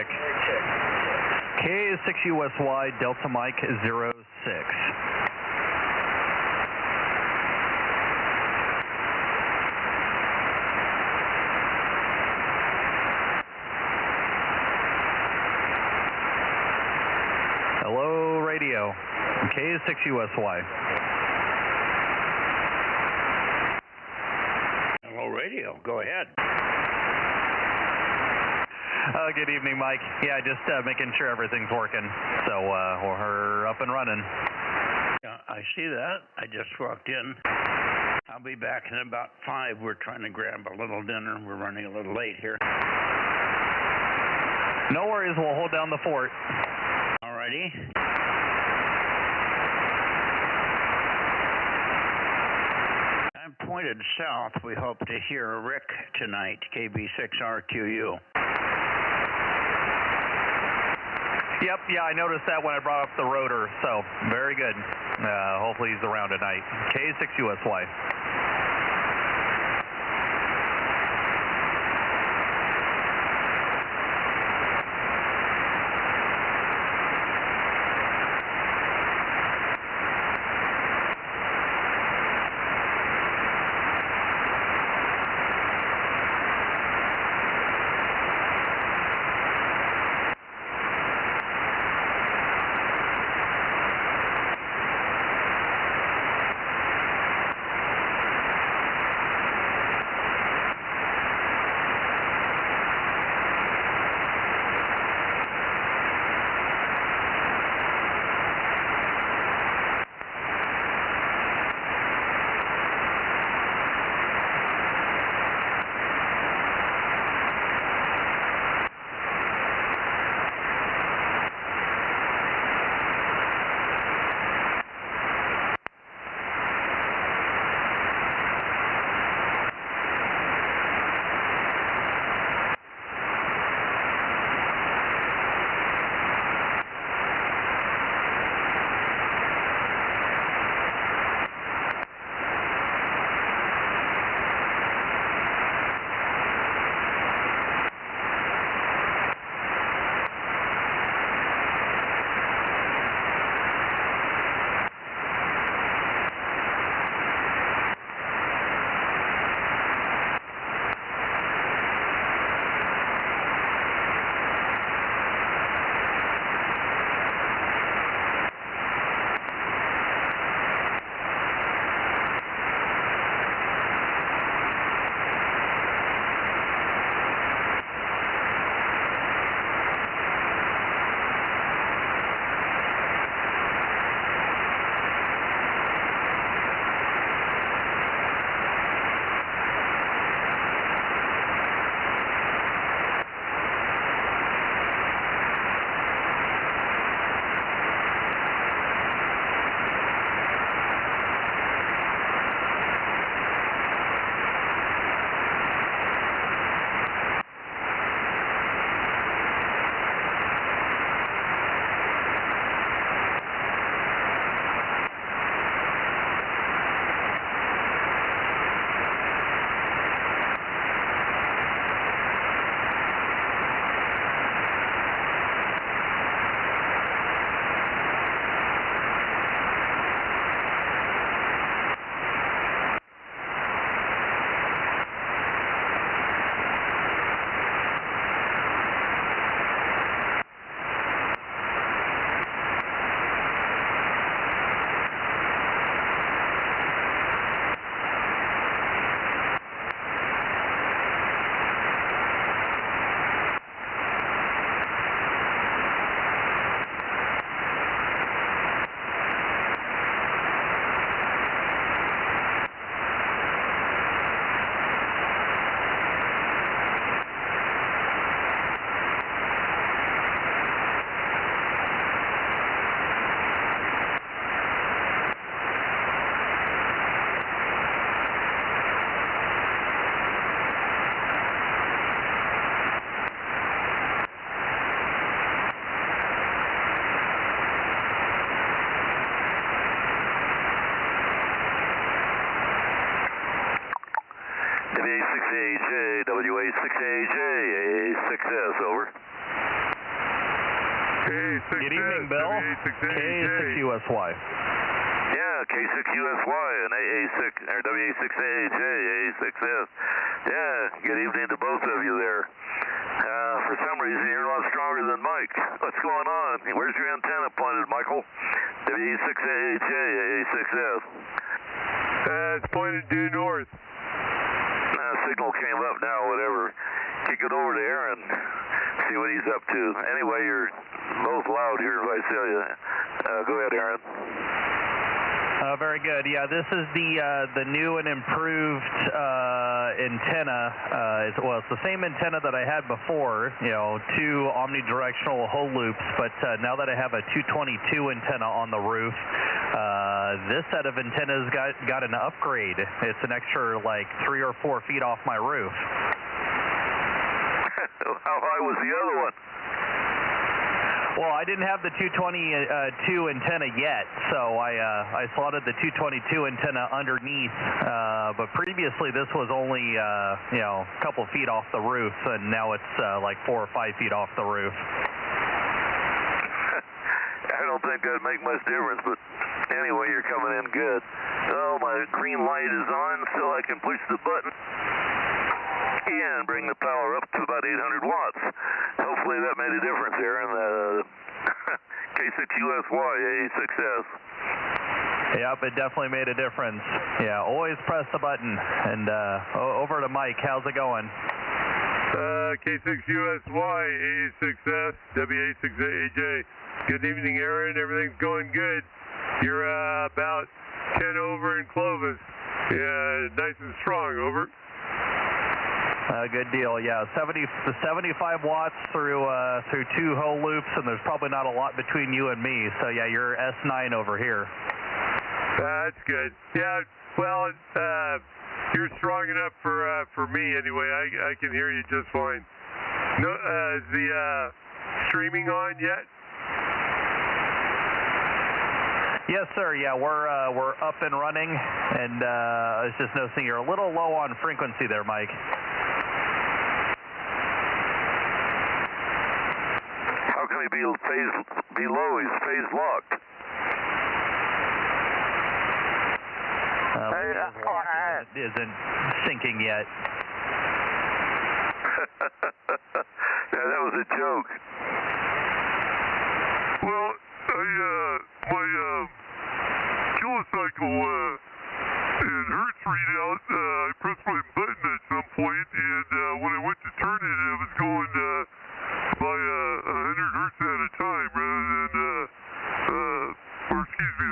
check. K6USY, Delta Mike 06. Hello, radio. K6USY. Hello, radio. Go ahead. Good evening, Mike. Yeah, just making sure everything's working. So we're up and running. Yeah, I see that. I just walked in. I'll be back in about 5. We're trying to grab a little dinner. We're running a little late here. No worries. We'll hold down the fort. All righty. I'm pointed south. We hope to hear Rick tonight, KB6RQU. Yep, yeah, I noticed that when I brought up the rotor, so very good. Hopefully he's around tonight. K6USY. Good evening, Bill. K6USY. Yeah, K6USY and AA6 or WA6AJ, AA6S. Yeah, good evening to both of you there. For some reason, you're a lot stronger than Mike. What's going on? Where's your antenna pointed, Michael? WA6AJ, AA6S. It's pointed due north. Signal came up now, whatever. Kick it over to Aaron. See what he's up to. Anyway, you're both loud here, if I tell you. Go ahead, Aaron. Very good. Yeah, this is the new and improved antenna. It's the same antenna that I had before. You know, 2 omnidirectional hole loops. But now that I have a 222 antenna on the roof, this set of antennas got an upgrade. It's an extra like 3 or 4 feet off my roof. How high was the other one? Well, I didn't have the 222 antenna yet, so I slotted the 222 antenna underneath. But previously, this was only you know, a couple feet off the roof, and now it's like 4 or 5 feet off the roof. I don't think that'd make much difference, but anyway, you're coming in good. Oh, my green light is on, so I can push the button and bring the power up to about 800 watts. Hopefully that made a difference there in the K6USY AA6S. Yep, it definitely made a difference. Yeah, always press the button. And over to Mike. How's it going? K6USY, AA6S, WA6AJ. Good evening, Aaron. Everything's going good. You're about 10 over in Clovis. Yeah, nice and strong, over. Good deal. Yeah, 75 watts through 2 hole loops, and there's probably not a lot between you and me. So yeah, you're S9 over here. That's good. Yeah, well, you're strong enough for me anyway. I can hear you just fine. No, is the streaming on yet? Yes, sir. Yeah, we're up and running, and I was just noticing you're a little low on frequency there, Mike. How can he be low? He's phase locked. It isn't syncing yet. Yeah, that was a joke. Well, my kilocycle and hertz readout, I pressed my button at some point, and when I went to turn it, I was going by 100 hertz at a time rather than,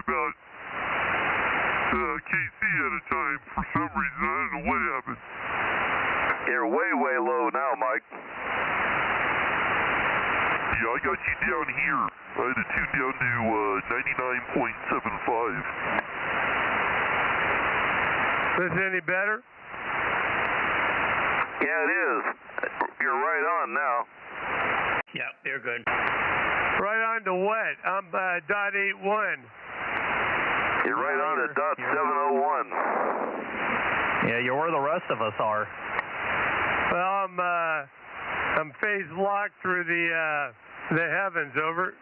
about KC at a time for some reason. I don't know what happened. You're way, way low now, Mike. Yeah, I got you down here. I had to tune down to 99.75. Is this any better? Yeah, it is. You're right on now. Yeah, you're good. Right on to what? I'm .81. You're right on at .701. Yeah, you're where the rest of us are. Well, I'm phase locked through the heavens, over.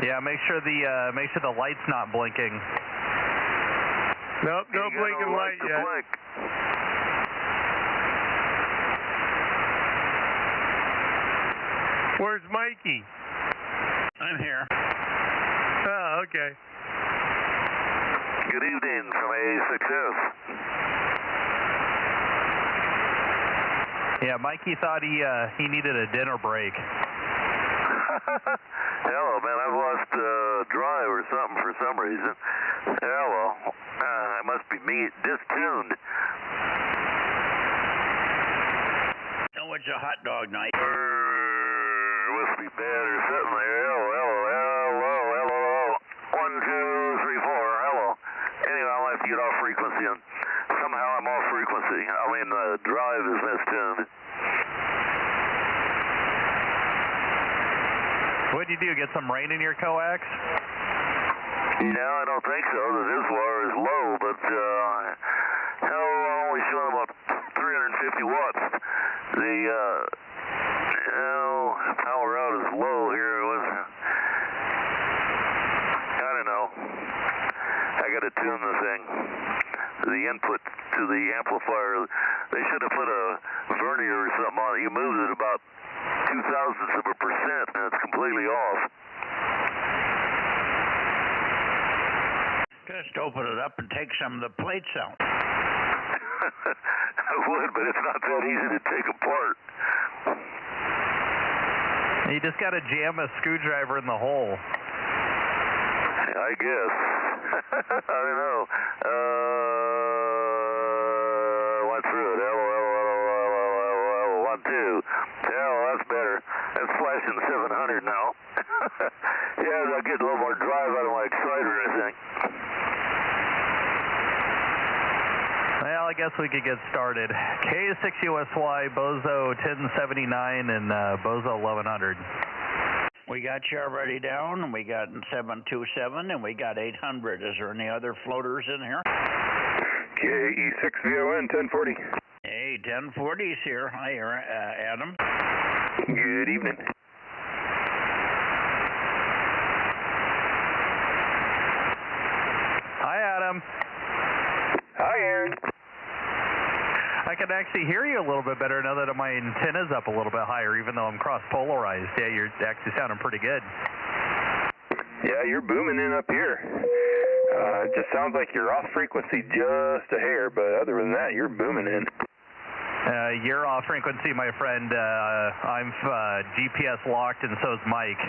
Yeah, make sure the light's not blinking. Nope, no blinking light yet. Blink. Where's Mikey? I'm here. Oh, okay. Good evening from AA6S. Yeah, Mikey thought he needed a dinner break. Hello, man. I've lost drive or something for some reason. Hello. I must be distuned. Oh, it's a hot dog night. Must be bad or something there. Hello. 1, 2, 3, 4. Hello. Anyway, I'll have to get off frequency, and somehow I'm off frequency. I mean, the drive is mistuned. What'd you do? Get some rain in your coax? No, I don't think so. The reservoir is low, but only showing about 350 watts. The power tune the thing. The input to the amplifier, they should have put a vernier or something on it. You moved it about 0.02% and it's completely off. Just open it up and take some of the plates out. I would, but it's not that easy to take apart. You just got to jam a screwdriver in the hole. I guess. I don't know. Went through it. Hello, 1, 2. Hell, that's better. That's flashing 700 now. Yeah, I'll get a little more drive out of my exciter, I think. Well, I guess we could get started. K6USY, Bozo 1079, and Bozo 1100. We got you already down, and we got 727, and we got 800. Is there any other floaters in here? KE6VON 1040. Hey, 1040's here. Hi, Adam. Good evening. Hi, Adam. Hi, Aaron. I can actually hear you a little bit better now that my antenna's up a little bit higher, even though I'm cross-polarized. Yeah, you're actually sounding pretty good. Yeah, you're booming in up here. It just sounds like you're off frequency just a hair, but other than that, you're booming in. You're off frequency, my friend. I'm GPS locked, and so's Mike.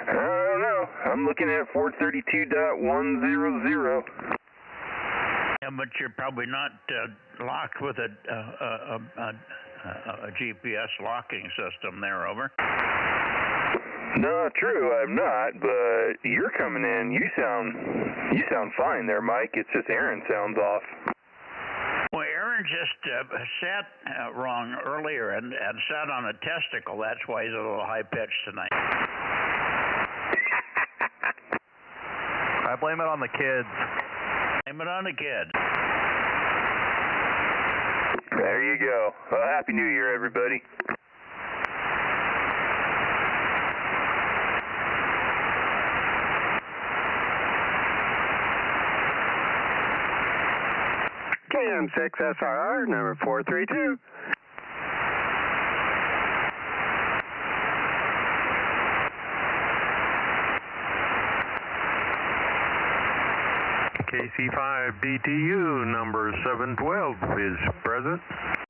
I don't know. I'm looking at 432.100. Yeah, but you're probably not locked with a GPS locking system there, over. No, true, I'm not, but you're coming in. You sound fine there, Mike. It's just Aaron sounds off. Well, Aaron just sat wrong earlier and sat on a testicle. That's why he's a little high-pitched tonight. I blame it on the kids. Blame it on the kid. There you go. Well, Happy New Year, everybody. KM6SRR, number 432. KC5DTU, number 712 is present.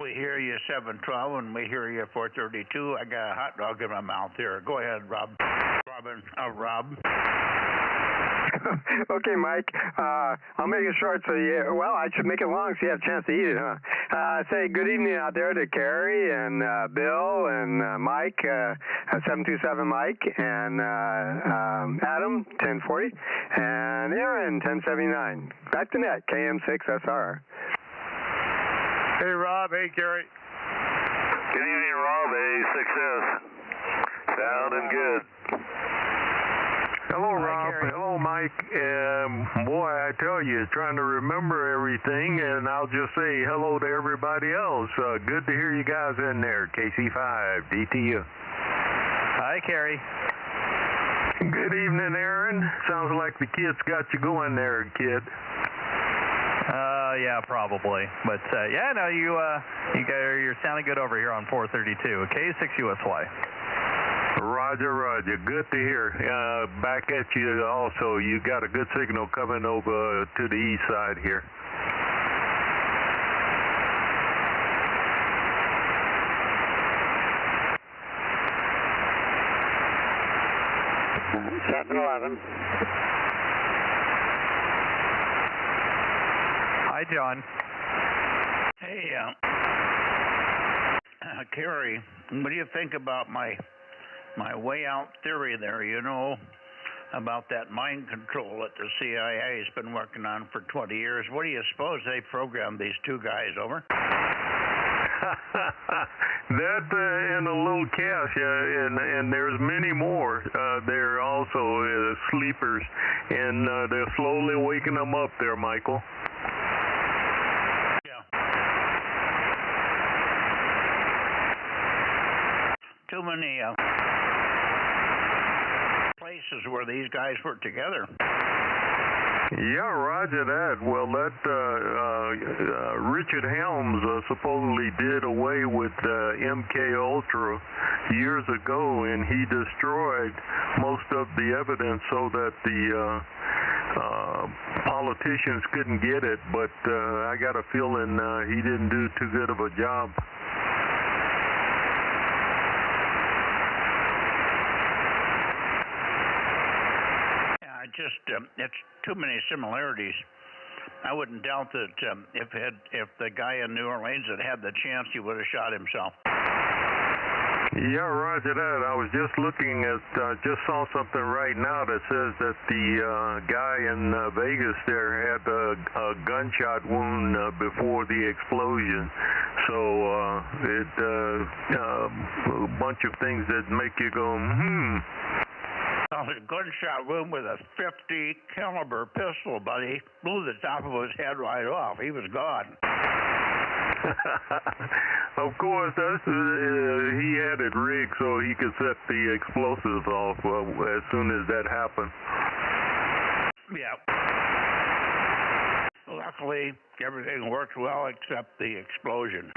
We hear you 712 and we hear you 432. I got a hot dog in my mouth here. Go ahead, Rob. Rob. Okay, Mike. I'll make it short so well, I should make it long so you have a chance to eat it, huh? Say good evening out there to Carrie and Bill and Mike, 727 Mike, and Adam, 1040, and Aaron, 1079. Back to net, KM6SR. Hey, Rob. Hey, Gary. Good evening, Rob. A6S. Sounding good. Hello, Rob. Hello, Mike. Boy, I tell you, trying to remember everything, and I'll just say hello to everybody else. Good to hear you guys in there. KC5DTU. Hi, Carrie. Good evening, Aaron. Sounds like the kids got you going there, kid. Yeah, probably. But yeah, no, you're sounding good over here on 432. K6USY. Roger, Roger. Good to hear. Back at you also. You got a good signal coming over to the east side here. Hi, John. Hey, Carrie, what do you think about my way out theory there, you know, about that mind control that the CIA has been working on for 20 years? What do you suppose they programmed these two guys over? That and a little cash, and there's many more. They're also sleepers, and they're slowly waking them up there, Michael. Yeah. Too many places where these guys work together. Yeah, roger that. Well, that Richard Helms supposedly did away with MK Ultra years ago, and he destroyed most of the evidence so that the politicians couldn't get it. But I got a feeling he didn't do too good of a job. It's too many similarities. I wouldn't doubt that if the guy in New Orleans had the chance, he would have shot himself. Yeah, roger that. I was just looking at, just saw something right now that says that the guy in Vegas there had a gunshot wound before the explosion. So a bunch of things that make you go, A gunshot wound with a .50 caliber pistol, buddy. Blew the top of his head right off. He was gone. Of course, he had it rigged so he could set the explosives off as soon as that happened. Yeah. Luckily, everything worked well except the explosion.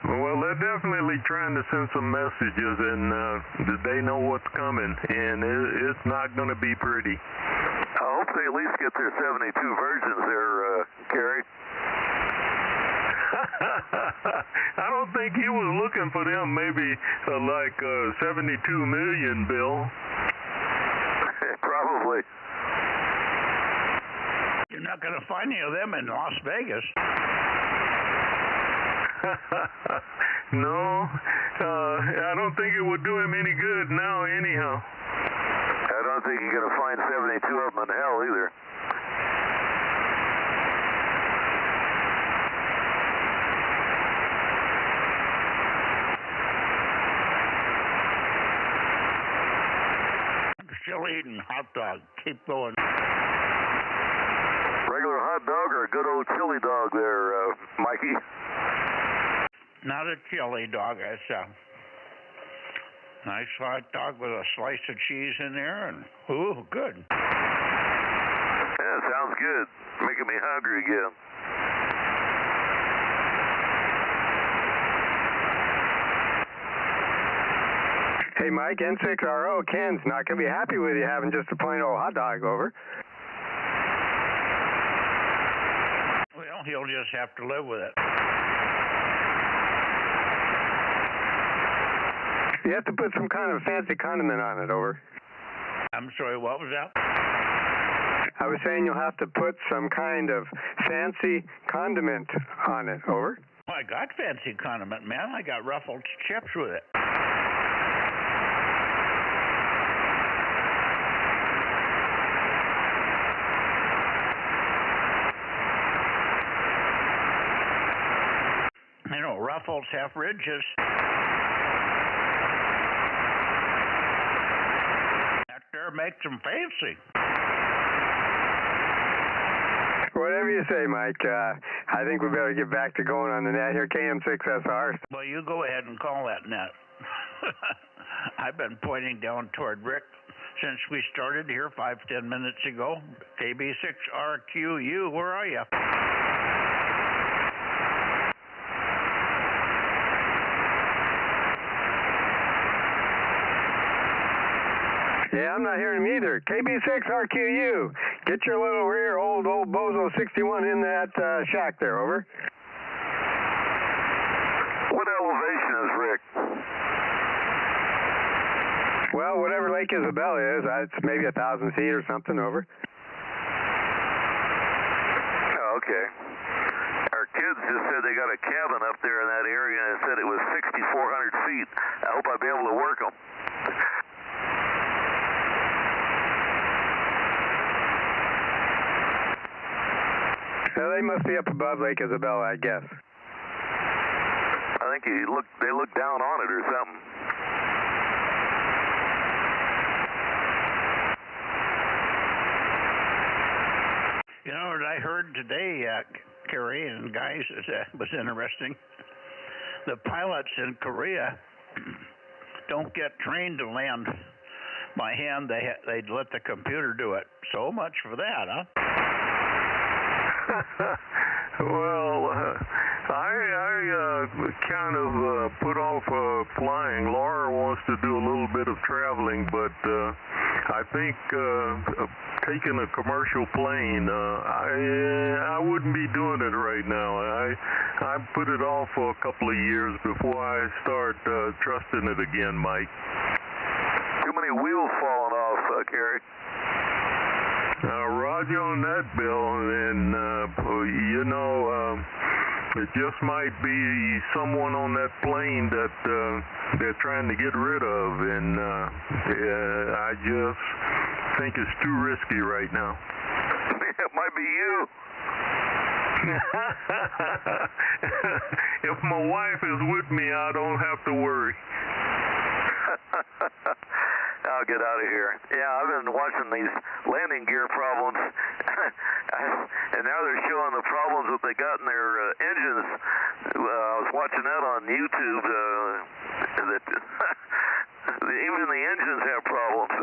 Well, they're definitely trying to send some messages, and they know what's coming, and it's not going to be pretty. I hope they at least get their 72 virgins there, Kerry. I don't think he was looking for them. Maybe like 72 million, Bill. Probably. You're not going to find any of them in Las Vegas. No, I don't think it would do him any good now anyhow. I don't think you're going to find 72 of them in hell either. Still eating hot dog. Keep going. Regular hot dog or a good old chili dog there, Mikey? Not a chili dog. It's a nice hot dog with a slice of cheese in there, and ooh, good. Yeah, sounds good. Making me hungry again. Hey, Mike, N6RO, Ken's not going to be happy with you having just a plain old hot dog over. Well, he'll just have to live with it. You have to put some kind of fancy condiment on it, over. I'm sorry, what was that? I was saying you'll have to put some kind of fancy condiment on it, over. Well, I got fancy condiment, man. I got ruffled chips with it. You know, ruffles have ridges. That there makes them fancy. Whatever you say, Mike. I think we better get back to going on the net here. KM6SR. Well, you go ahead and call that net. I've been pointing down toward Rick since we started here 5-10 minutes ago. KB6RQU, where are you? Yeah, I'm not hearing him either. KB6RQU. Get your little rear old Bozo 61 in that shack there, over. What elevation is Rick? Well, whatever Lake Isabella is, it's maybe 1,000 feet or something, over. Oh, okay. Our kids just said they got a cabin up there in that area and said it was 6,400 feet. I hope I'll be able to work them. Well, they must be up above Lake Isabella, I guess. I think they look down on it or something. You know what I heard today, Kerry and guys, was interesting. The pilots in Korea don't get trained to land by hand. They'd let the computer do it. So much for that, huh? Well, I kind of put off flying. Laura wants to do a little bit of traveling, but I think taking a commercial plane, I wouldn't be doing it right now. I put it off for a couple of years before I start trusting it again, Mike. Too many wheels falling off, Kerry. Roger on that, Bill, and you know, it just might be someone on that plane that they're trying to get rid of, and I just think it's too risky right now. It might be you. If my wife is with me, I don't have to worry. I'll get out of here. Yeah, I've been watching these landing gear problems, and now they're showing the problems that they got in their engines. I was watching that on YouTube. That even the engines have problems.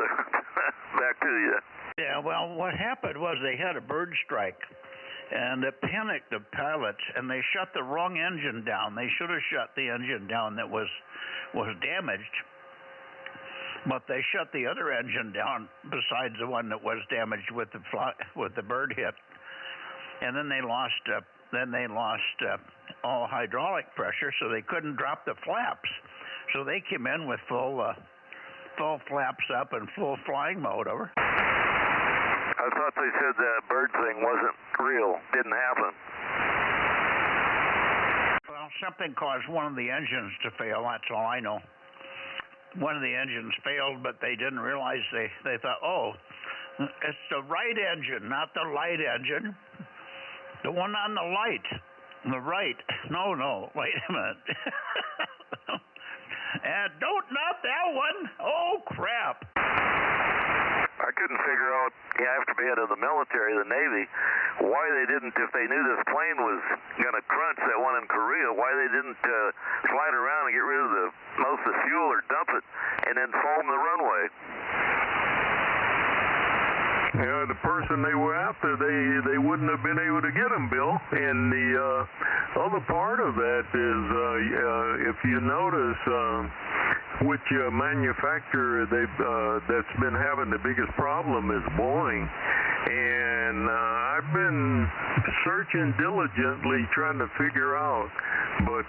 Back to you. Yeah, well, what happened was they had a bird strike, and it panicked the pilots, and they shut the wrong engine down. They should have shut the engine down that was damaged. But they shut the other engine down besides the one that was damaged with the bird hit, and then they lost all hydraulic pressure, so they couldn't drop the flaps. So they came in with full flaps up and full flying mode. Over. I thought they said that bird thing wasn't real, didn't happen. Well, something caused one of the engines to fail. That's all I know. One of the engines failed, but they didn't realize they thought, oh, it's the right engine, not the light engine. The one on the light, the right. No, wait a minute. And not that one. Oh, crap. I couldn't figure out, after being in the military, the Navy, why they didn't, if they knew this plane was going to crunch, that one in Korea, why they didn't fly it around and get rid of most of the fuel or dump it and then foam the runway. Yeah, the person they were after, they wouldn't have been able to get him, Bill. And the other part of that is, if you notice, which manufacturer that's been having the biggest problem is Boeing. And I've been searching diligently trying to figure out, but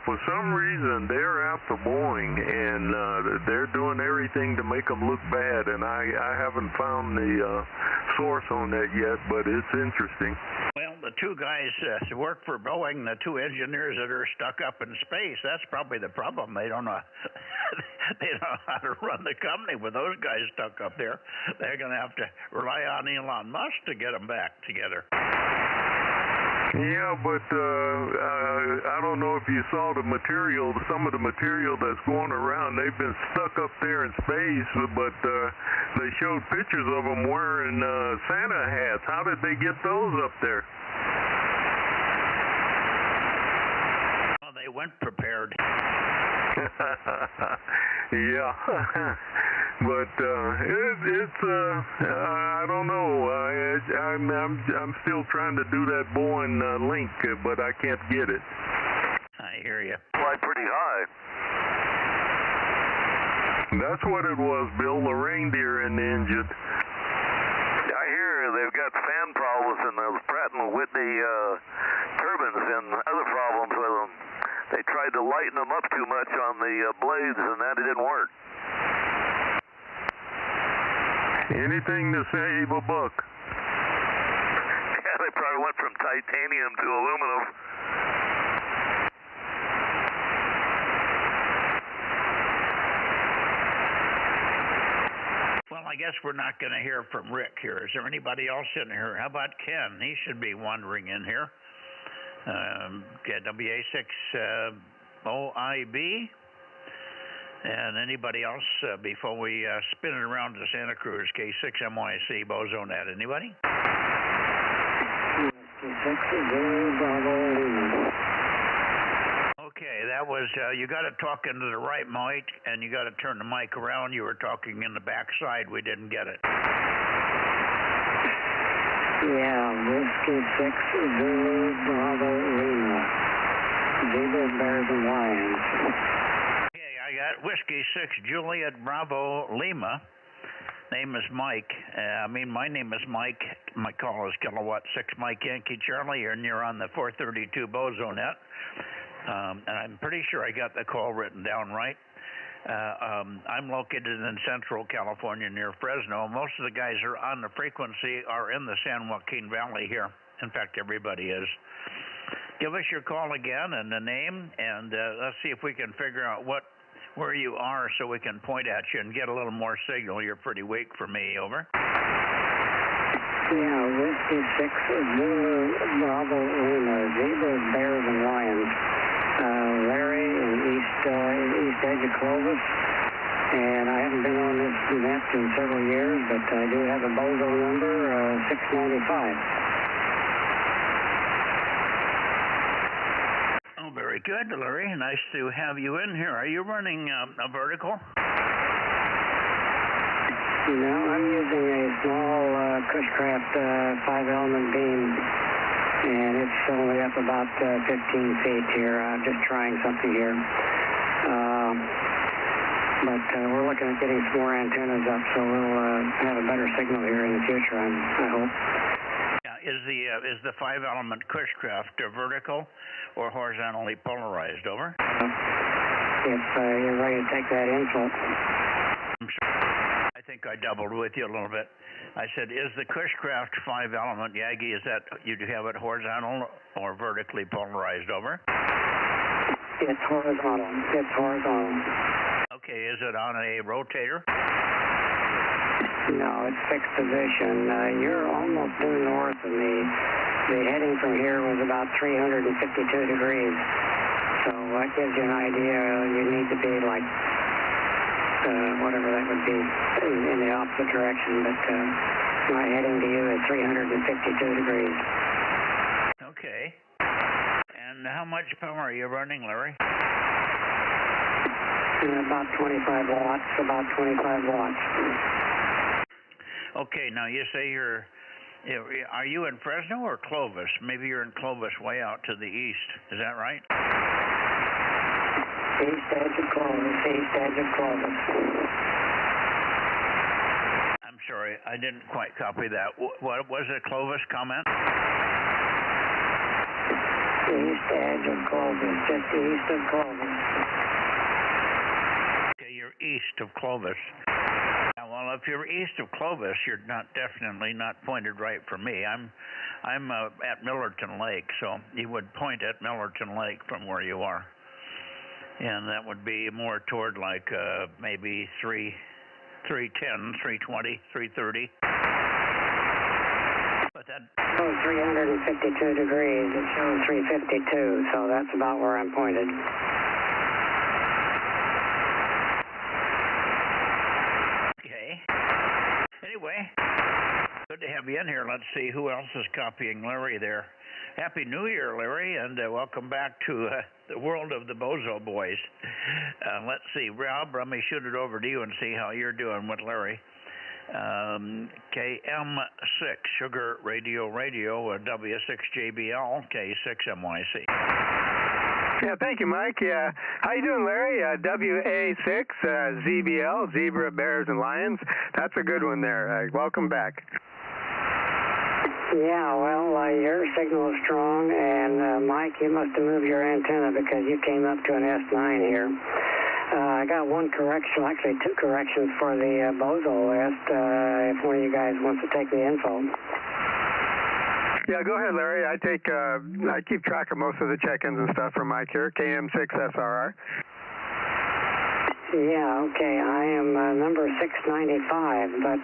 for some reason they're after Boeing, and they're doing everything to make them look bad, and I haven't found the source on that yet, but it's interesting. Well, the two guys who work for Boeing, the two engineers that are stuck up in space, that's probably the problem. They don't know they don't know how to run the company with those guys stuck up there. They're going to have to rely on Elon Musk to get them back together. Yeah, but I don't know if you saw the material, some of the material that's going around. They've been stuck up there in space, but they showed pictures of them wearing Santa hats. How did they get those up there? Well, they went prepared. Yeah, but it's I don't know. I'm still trying to do that Boeing link, but I can't get it. I hear you. Fly pretty high. That's what it was, Bill. The reindeer in the engine. I hear they've got fan problems in those Pratt & Whitney turbines and other problems with them. They tried to lighten them up too much on the blades, and that didn't work. Anything to save a buck. Yeah, they probably went from titanium to aluminum. Well, I guess we're not going to hear from Rick here. Is there anybody else in here? How about Ken? He should be wandering in here. WA6OIB. And anybody else before we spin it around to Santa Cruz, K6MYC, Bozo Net. Anybody? Okay, that that was, you got to talk into the right mic, and you got to turn the mic around. You were talking in the back side. We didn't get it. Yeah, Whiskey 6 Zulu Bravo Lima. Zebra, Bears, and Lions. Okay, I got Whiskey 6 Juliet Bravo Lima. Name is Mike. My name is Mike. My call is Kilowatt 6 Mike Yankee Charlie, and you're on the 432 Bozo Net. And I'm pretty sure I got the call written down right. I'm located in Central California near Fresno. Most of the guys who are on the frequency are in the San Joaquin Valley here. In fact, everybody is. Give us your call again and the name, and let's see if we can figure out where you are so we can point at you and get a little more signal. You're pretty weak for me, over. Yeah, Whiskey 6 Zulu Bravo Lima. Zebras, Bears, and Lions. Larry in East Edge of Clovis, and I haven't been on this net in several years, but I do have a Bozo number, 695. Oh, very good, Larry. Nice to have you in here. Are you running a vertical? No, I'm using a small Cushcraft 5-element beam. And it's only up about 15 feet here. I'm just trying something here. But we're looking at getting some more antennas up, so we'll have a better signal here in the future, I hope. Yeah, is the 5-element Cushcraft vertical or horizontally polarized, over? If you're ready to take that info. I'm sorry. I think I doubled with you a little bit. I said, is the Cushcraft 5-element Yagi, is that, you have it horizontal or vertically polarized, over? It's horizontal. It's horizontal. Okay, is it on a rotator? No, it's fixed position. You're almost due north of me. The heading from here was about 352 degrees. So that gives you an idea. You need to be like whatever that would be in the opposite direction, but my heading to you is 352 degrees. Okay. And how much power are you running, Larry? About 25 watts, about 25 watts. Okay, now you say are you in Fresno or Clovis? Maybe you're in Clovis way out to the east. Is that right? East edge of Clovis, east edge of Clovis. I'm sorry, I didn't quite copy that. What was it, Clovis comment? East edge of Clovis, just east of Clovis. Okay, you're east of Clovis. Now, well, if you're east of Clovis, you're definitely not pointed right for me. I'm at Millerton Lake, so you would point at Millerton Lake from where you are. And that would be more toward like maybe 310, 320, 330. But that... Oh, 352 degrees. It shows 352, so that's about where I'm pointed. Okay. Anyway, good to have you in here. Let's see who else is copying Larry there. Happy New Year, Larry, and welcome back to the world of the Bozo Boys. Let's see, Rob, let me shoot it over to you and see how you're doing with Larry. KM6, Sugar Radio, W6JBL, K6MYC. Yeah, thank you, Mike. Yeah, how you doing, Larry? WA6, ZBL, Zebra, Bears, and Lions. That's a good one there. Welcome back. Yeah, well, your signal is strong, and Mike, you must have moved your antenna because you came up to an S9 here. I got one correction, actually two corrections for the Bozo list, if one of you guys wants to take the info. Yeah, go ahead, Larry. I keep track of most of the check-ins and stuff for Mike here, KM6SRR. Yeah, okay, I am number 695, but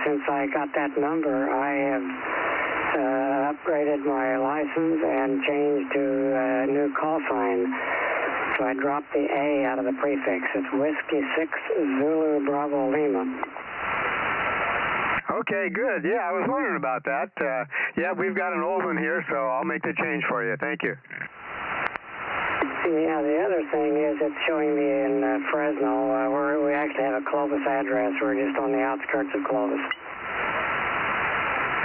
since I got that number, I have upgraded my license and changed to a new call sign. So I dropped the A out of the prefix. It's Whiskey 6 Zulu Bravo Lima. Okay, good. Yeah, I was wondering about that. Yeah, we've got an old one here, so I'll make the change for you. Thank you. Yeah, the other thing is it's showing me in Fresno. We actually have a Clovis address. We're just on the outskirts of Clovis.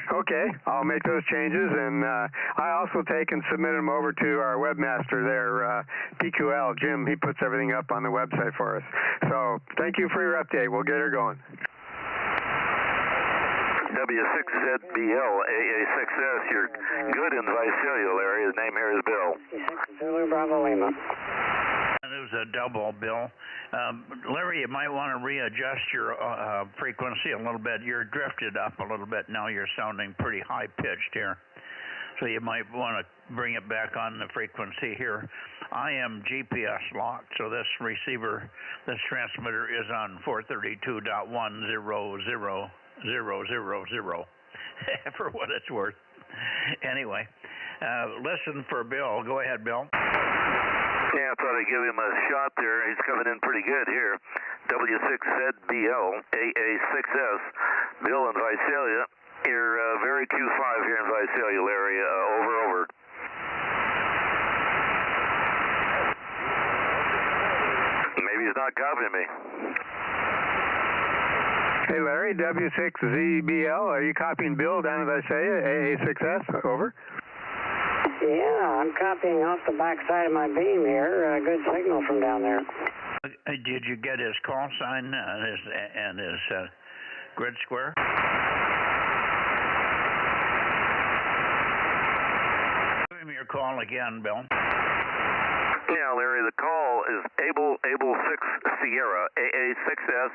Okay, I'll make those changes, and I also take and submit them over to our webmaster there, PQL, Jim. He puts everything up on the website for us. So thank you for your update. We'll get her going. W6ZBL AA6S, you're good in Visalia, Larry. His name here is Bill. Zulu Bravo Lima. It was a double, Bill. Larry, you might want to readjust your frequency a little bit. You're drifted up a little bit now. You're sounding pretty high-pitched here. So you might want to bring it back on the frequency here. I am GPS locked, so this receiver, this transmitter is on 432.100,000 for what it's worth. Anyway, listen for Bill. Go ahead, Bill. Yeah, I thought I'd give him a shot there. He's coming in pretty good here. W6ZBL AA6S. Bill in Visalia. You're very Q5 here in Visalia, Larry. Over. Maybe he's not copying me. Hey, Larry, W6ZBL. Are you copying Bill down in Visalia, AA6S? Over. Yeah, I'm copying off the back side of my beam here. Good signal from down there. Did you get his call sign and his grid square? Give me your call again, Bill. Yeah, Larry, the call is Able 6 Sierra, AA6S,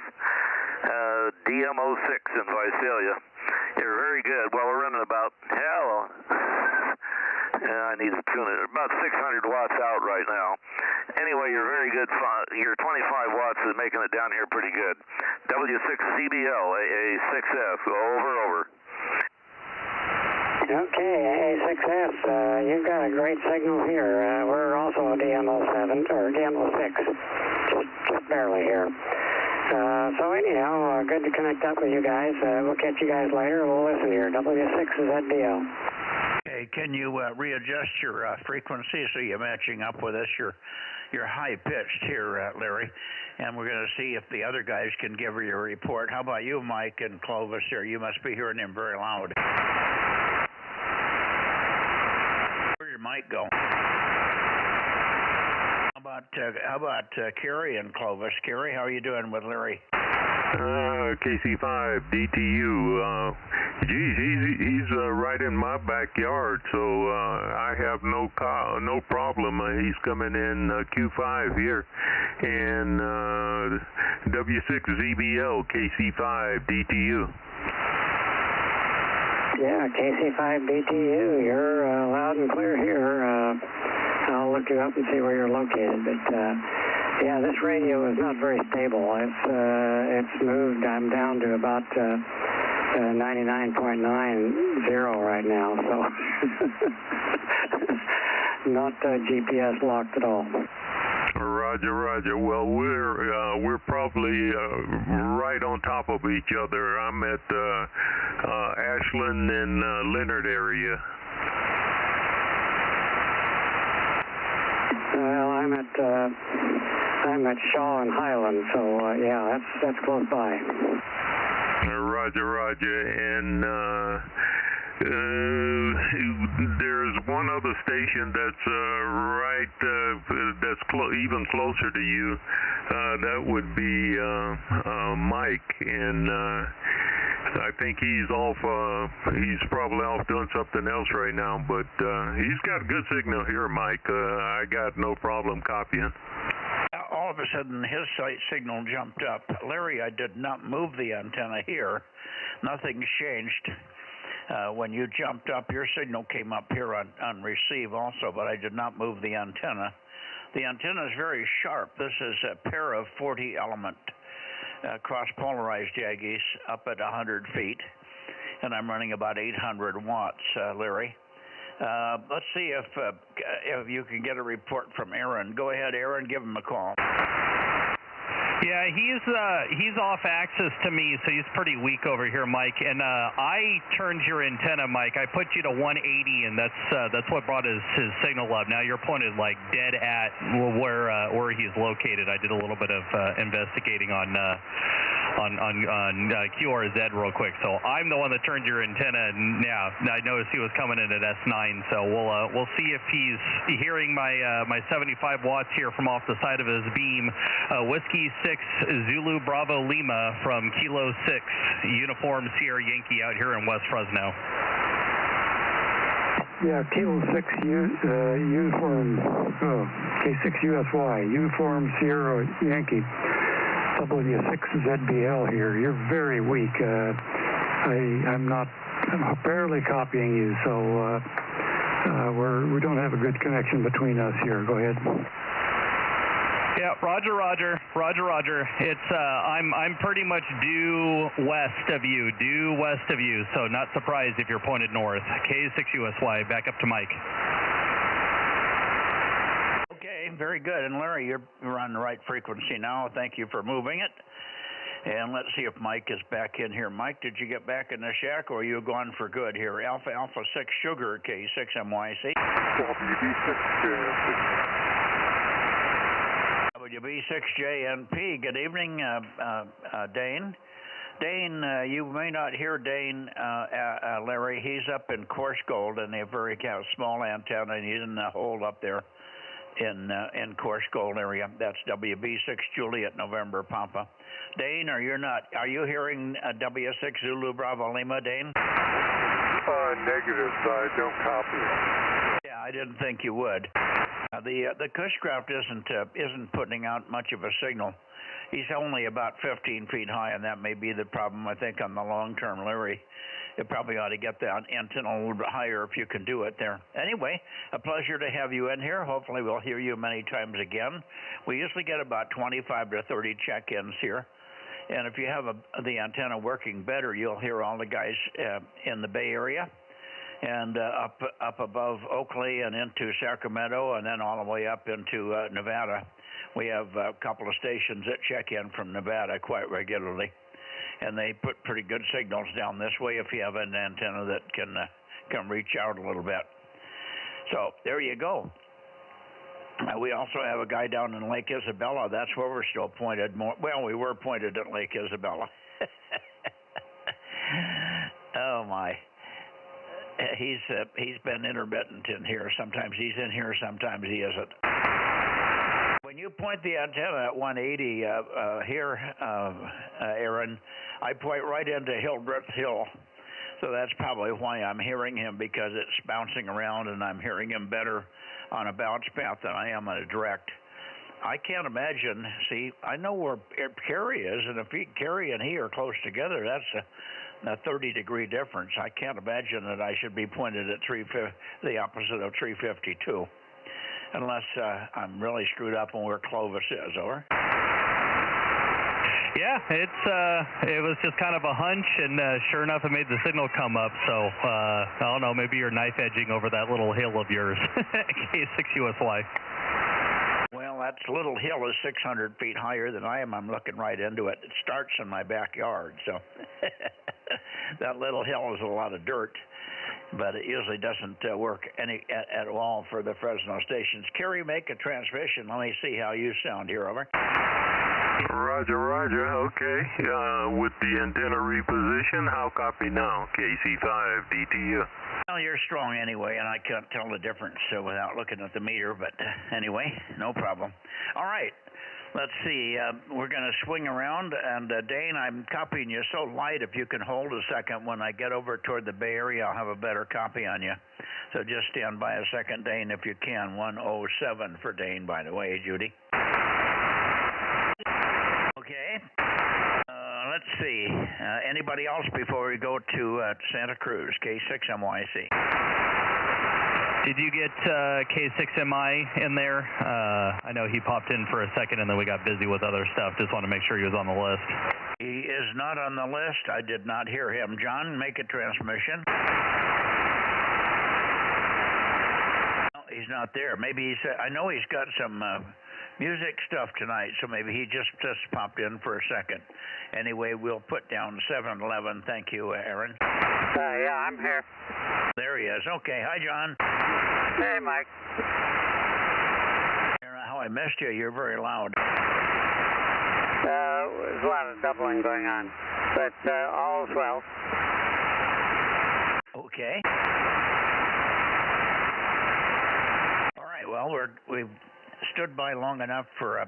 DMO6 in Visalia. You're very good. Well, we're running about, I need to tune it. About 600 watts out right now. Anyway, you're very good. Your 25 watts is making it down here pretty good. W6CBL, AA6S. Over. Okay, AA6S, you've got a great signal here. We're also a DMO7, or DMO6, just barely here. So anyhow, good to connect up with you guys. We'll catch you guys later. We'll listen here. W6ZBL. Okay, can you readjust your frequency so you're matching up with us? You're high-pitched here, Larry, and we're going to see if the other guys can give you a report. How about you, Mike and Clovis here? You must be hearing him very loud. Where'd your mic go? How about Kerry and Clovis? Kerry, how are you doing with Larry? KC5 DTU. He's right in my backyard, so I have no problem. He's coming in Q5 here, and W6ZBL KC5 DTU. Yeah, KC5 DTU. You're loud and clear here. I'll look you up and see where you're located, but. Yeah, this radio is not very stable. It's moved. I'm down to about 99.90 right now, so not GPS locked at all. Roger. Well, we're probably right on top of each other. I'm at Ashland and Leonard area. Well, I'm at Shaw and Highland, so yeah, that's close by. Roger, and there's one other station that's even closer to you. That would be Mike, and I think he's off. He's probably off doing something else right now, but he's got a good signal here, Mike. I got no problem copying. All of a sudden, his signal jumped up. Larry, I did not move the antenna here. Nothing's changed. When you jumped up, your signal came up here on receive also, but I did not move the antenna. The antenna is very sharp. This is a pair of 40-element cross-polarized Yagis up at 100 feet, and I'm running about 800 watts, Larry. Let's see if you can get a report from Aaron. Go ahead, Aaron, give him a call. Yeah, he's off axis to me, so he's pretty weak over here, Mike. And I turned your antenna, Mike. I put you to 180, and that's what brought his signal up. Now you're pointed like dead at where he's located. I did a little bit of investigating on QRZ real quick. So I'm the one that turned your antenna, and yeah, I noticed he was coming in at S9. So we'll see if he's hearing my 75 watts here from off the side of his beam. Whiskey 6 Zulu Bravo Lima from Kilo 6 Uniform Sierra Yankee out here in West Fresno. Yeah, Kilo 6 Uniform K6 USY Uniform Sierra Yankee. W6ZBL here. You're very weak. I'm barely copying you, so we don't have a good connection between us here. Go ahead. Yeah, Roger. It's I'm pretty much due west of you, so not surprised if you're pointed north. K6USY, back up to Mike. Okay, very good. And Larry, you're on the right frequency now. Thank you for moving it. And let's see if Mike is back in here. Mike, did you get back in the shack, or are you gone for good here? Alpha 6 Sugar, K6MYC. WB6JNP. Good evening, Dane. Dane, you may not hear Dane, Larry. He's up in Coarse Gold, and they're very small antenna, and he's in the hole up there in Coarse Gold area. That's WB6 Juliet November Papa. Dane, are you hearing W6 Zulu Bravo Lima, Dane? Negative. I don't copy it. Yeah, I didn't think you would. The Cushcraft isn't putting out much of a signal. He's only about 15 feet high, and that may be the problem, I think, on the long term, Larry. You probably ought to get the antenna a little bit higher if you can do it there. Anyway, a pleasure to have you in here. Hopefully we'll hear you many times again. We usually get about 25 to 30 check-ins here. And if you have the antenna working better, you'll hear all the guys in the Bay Area and up above Oakley and into Sacramento, and then all the way up into Nevada. We have a couple of stations that check in from Nevada quite regularly, and they put pretty good signals down this way if you have an antenna that can reach out a little bit. So there you go. We also have a guy down in Lake Isabella. That's where we're still pointed more. Well, we were pointed at Lake Isabella. Oh my. He's been intermittent in here. Sometimes he's in here, sometimes he isn't. When you point the antenna at 180 here, Aaron, I point right into Hildreth Hill. So that's probably why I'm hearing him, because it's bouncing around and I'm hearing him better on a bounce path than I am on a direct. I can't imagine. See, I know where Kerry is, and if Kerry and he are close together, that's a 30-degree difference. I can't imagine that I should be pointed at the opposite of 352, unless I'm really screwed up on where Clovis is. Over. Yeah, it was just kind of a hunch, and sure enough, it made the signal come up. So I don't know, maybe you're knife edging over that little hill of yours, K6USY. Well, that little hill is 600 feet higher than I am. I'm looking right into it. It starts in my backyard, so that little hill is a lot of dirt, but it usually doesn't work at all for the Fresno stations. Kerry, make a transmission. Let me see how you sound here. Over. Roger. Okay. With the antenna reposition, how copy now? KC5 DTU. Well, you're strong anyway, and I can't tell the difference without looking at the meter, but anyway, no problem. All right. Let's see. We're going to swing around, and Dane, I'm copying you so light. If you can hold a second, when I get over toward the Bay Area, I'll have a better copy on you. So just stand by a second, Dane, if you can. 107 for Dane, by the way, Judy. Okay. Let's see. Anybody else before we go to Santa Cruz, K6MYC? Did you get K6MI in there? I know he popped in for a second, and then we got busy with other stuff. Just want to make sure he was on the list. He is not on the list. I did not hear him. John, make a transmission. Well, he's not there. Maybe I know he's got some music stuff tonight, so maybe he just popped in for a second. Anyway, we'll put down 711. Thank you, Aaron. Yeah, I'm here. There he is. Okay, hi, John. Hey, Mike. I don't know how I missed you. You're very loud. There's a lot of doubling going on, but all's well. Okay. All right. Well, we've stood by long enough for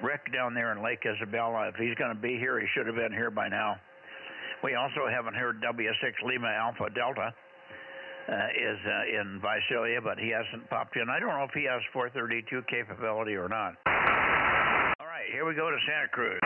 Rick down there in Lake Isabella. If he's going to be here, he should have been here by now. We also haven't heard W6 Lima Alpha Delta is in Visalia, but he hasn't popped in. I don't know if he has 432 capability or not. All right, here we go to Santa Cruz.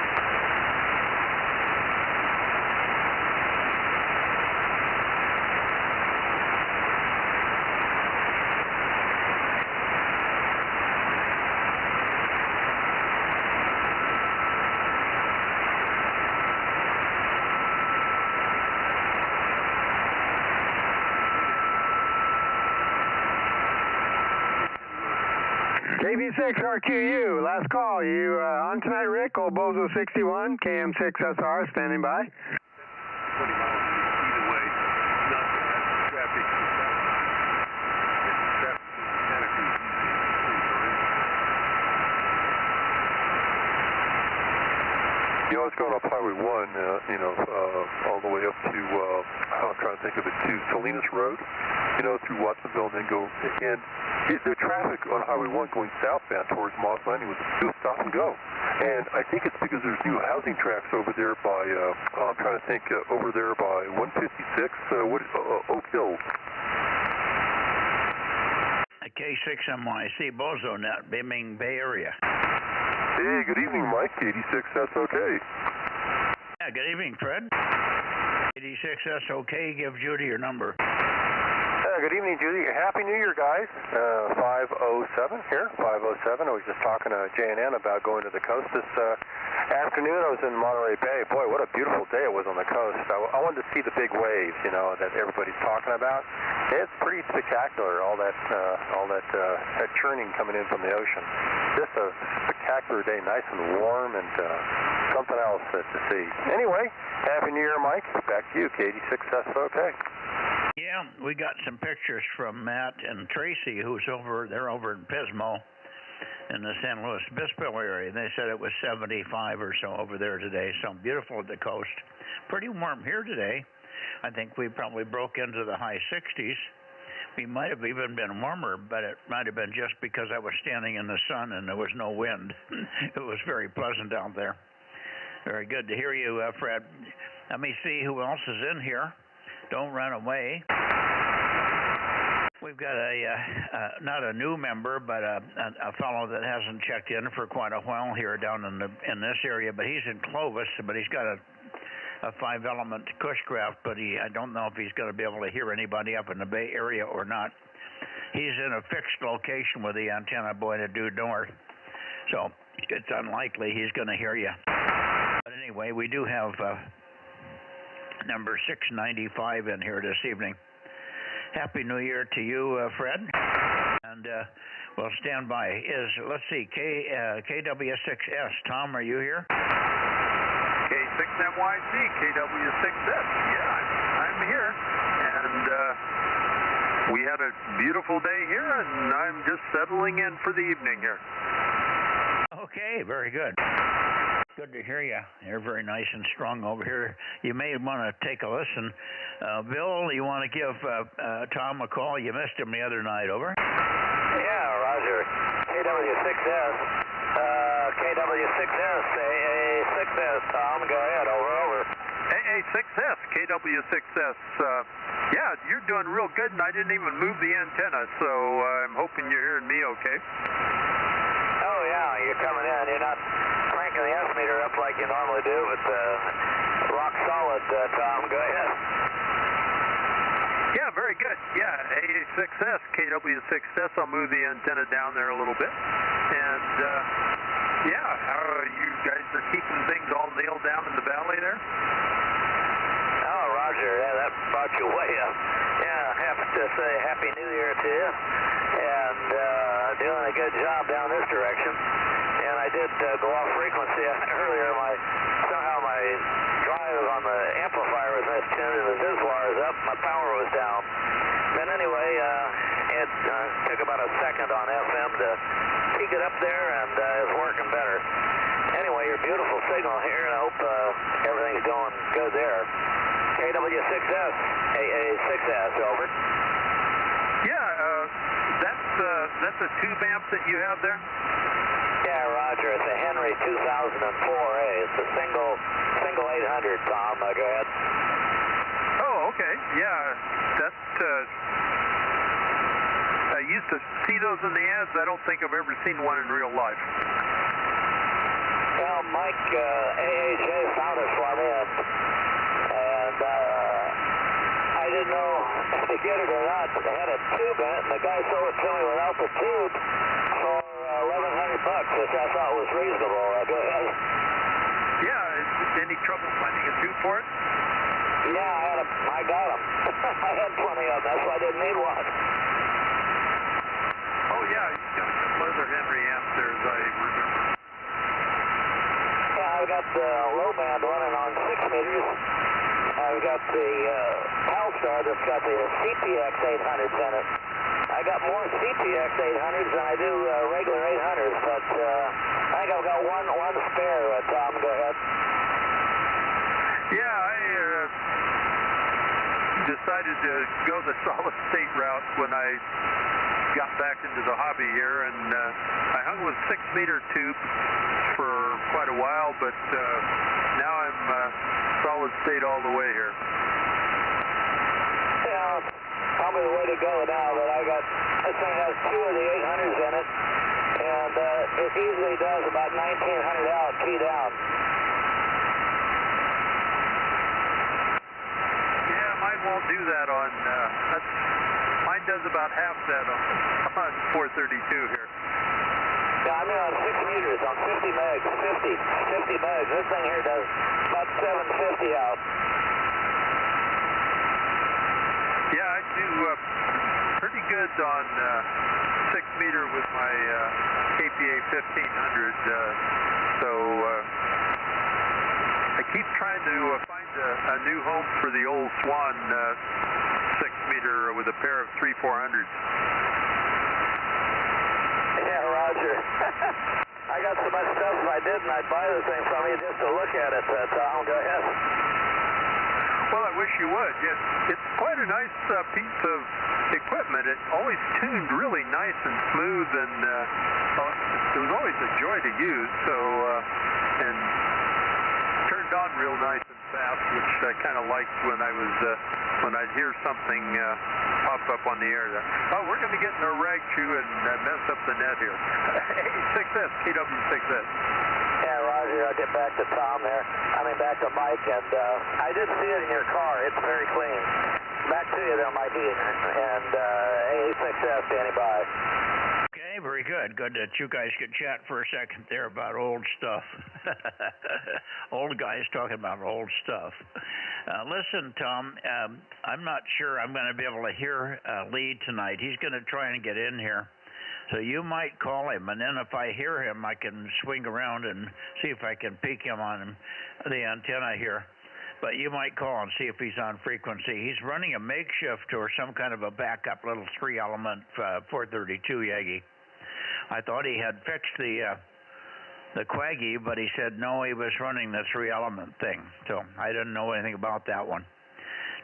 KB6 RQU, last call. You on tonight, Rick? Old Bozo 61, KM6SR, standing by. 20 miles either way, not traffic. Santa Cruz. You know, it's going up Highway 1, all the way up to, I'm trying to think of it, to Salinas Road, through Watsonville, and then go, and the traffic on Highway 1 going southbound towards Moss Landing was do a stop and go. And I think it's because there's new housing tracks over there by, I'm trying to think, over there by 156, Oak Hill. K6MYC Bozo Net, Biming Bay Area. Hey, good evening, Mike. 86SOK. Yeah, good evening, Fred. 86SOK, give Judy your number. Good evening, Judy. Happy New Year, guys. 507 here, 507. I was just talking to JNN about going to the coast this afternoon. I was in Monterey Bay. Boy, what a beautiful day it was on the coast. I wanted to see the big waves, that everybody's talking about. It's pretty spectacular, all that churning coming in from the ocean. Just a spectacular day, nice and warm, and something else to see. Anyway, Happy New Year, Mike. Back to you, K86SOK. Yeah, we got some pictures from Matt and Tracy, they're over in Pismo in the San Luis Obispo area. They said it was 75 or so over there today, so beautiful at the coast. Pretty warm here today. I think we probably broke into the high 60s. We might have even been warmer, but it might have been just because I was standing in the sun and there was no wind. It was very pleasant out there. Very good to hear you, Fred. Let me see who else is in here. Don't run away. We've got not a new member, but a fellow that hasn't checked in for quite a while here down in this area. But he's in Clovis, but he's got a 5-element Cushcraft, but I don't know if he's going to be able to hear anybody up in the Bay Area or not. He's in a fixed location with the antenna pointed due north, so it's unlikely he's going to hear you. But anyway, we do have number 695 in here this evening. Happy New Year to you, Fred. And we'll stand by. Let's see, KW6S. Tom, are you here? K6MYC, KW6S. Yeah, I'm here. And we had a beautiful day here, and I'm just settling in for the evening here. Okay, very good. Good to hear you. You're very nice and strong over here. You may want to take a listen. Bill, you want to give Tom a call? You missed him the other night, over? Yeah, Roger. KW6S. KW6S. AA6S. Tom, go ahead. Over. AA6S. KW6S. Yeah, you're doing real good, and I didn't even move the antenna, so I'm hoping you're hearing me okay. Oh, yeah, you're coming in. You're not cranking the S-meter up like you normally do, but rock solid, Tom. Go ahead. Yeah, very good. Yeah, AA6S, KW6S. I'll move the antenna down there a little bit. And, yeah, how you guys are keeping things all nailed down in the valley there? Oh, Roger. Yeah, that brought you way up. Yeah, I have to say Happy New Year to you. And doing a good job down this direction. And I did go off frequency earlier. Somehow my drive on the amplifier was mistuned and the Zizwar is up. My power was down. Then anyway, it took about a second on FM to peak it up there, and it's working better. Anyway, your beautiful signal here, and I hope everything's going good there. KW6S, AA6S, over. Yeah, that's a tube amp that you have there? Yeah, Roger. It's a Henry 2004A. It's a single 800, Tom. Go ahead. Oh, okay. Yeah, that. I used to see those in the ads. I don't think I've ever seen one in real life. Well, Mike AHA found it for me, and I didn't know to get it or not, but they had a tube in it, and the guy sold it to me without the tube for $1,100, which I thought was reasonable. Go ahead. Yeah, any trouble finding a tube for it? Yeah, I got them. I had plenty of them. That's why I didn't need one. Oh, yeah, you've got a couple other Henry amps there, as I remember. Yeah, I've got the low band running on 6 meters. I've got the Telstar that's got the CPX 800s in it. I got more CPX 800s than I do regular 800s, but I think I've got one spare. Tom, go ahead. Yeah, I decided to go the solid state route when I got back into the hobby here, and I hung with 6-meter tube for quite a while, but now I'm solid state all the way here. Yeah, probably the way to go now, but this thing has 2 of the 800s in it, and it easily does about 1900 out, key down. Yeah, mine won't do that on, mine does about half that on 432 here. Yeah, I mean on 6 meters, on 50 megs, 50 megs. This thing here does about 750 out. Yeah, I do pretty good on 6-meter with my KPA 1500, so I keep trying to find a new home for the old Swan 6-meter with a pair of 3-400s. Yeah, Roger. I got so much stuff if I didn't, I'd buy this thing from you just to look at it. Tom, go ahead. Well, I wish you would. It's quite a nice piece of equipment. It always tuned really nice and smooth, and it was always a joy to use. So, and turned on real nice and fast, which I kind of liked when I'd hear something pop up on the air. Oh, we're going to be getting a rag chew and mess up the net here. A6S, KW6S. Yeah, Roger, I'll get back to Tom there. Back to Mike, and I did see it in your car. It's very clean. Back to you there, Mikey, and A6S standing by. Okay, very good. Good that you guys could chat for a second there about old stuff. Old guys talking about old stuff. Listen, Tom, I'm not sure I'm going to be able to hear Lee tonight. He's going to try and get in here. So you might call him, and then if I hear him, I can swing around and see if I can peek him on the antenna here. But you might call and see if he's on frequency. He's running a makeshift or some kind of a backup little 3-element 432 Yagi. I thought he had fixed the Quaggy, but he said no, he was running the 3-element thing. So I didn't know anything about that one.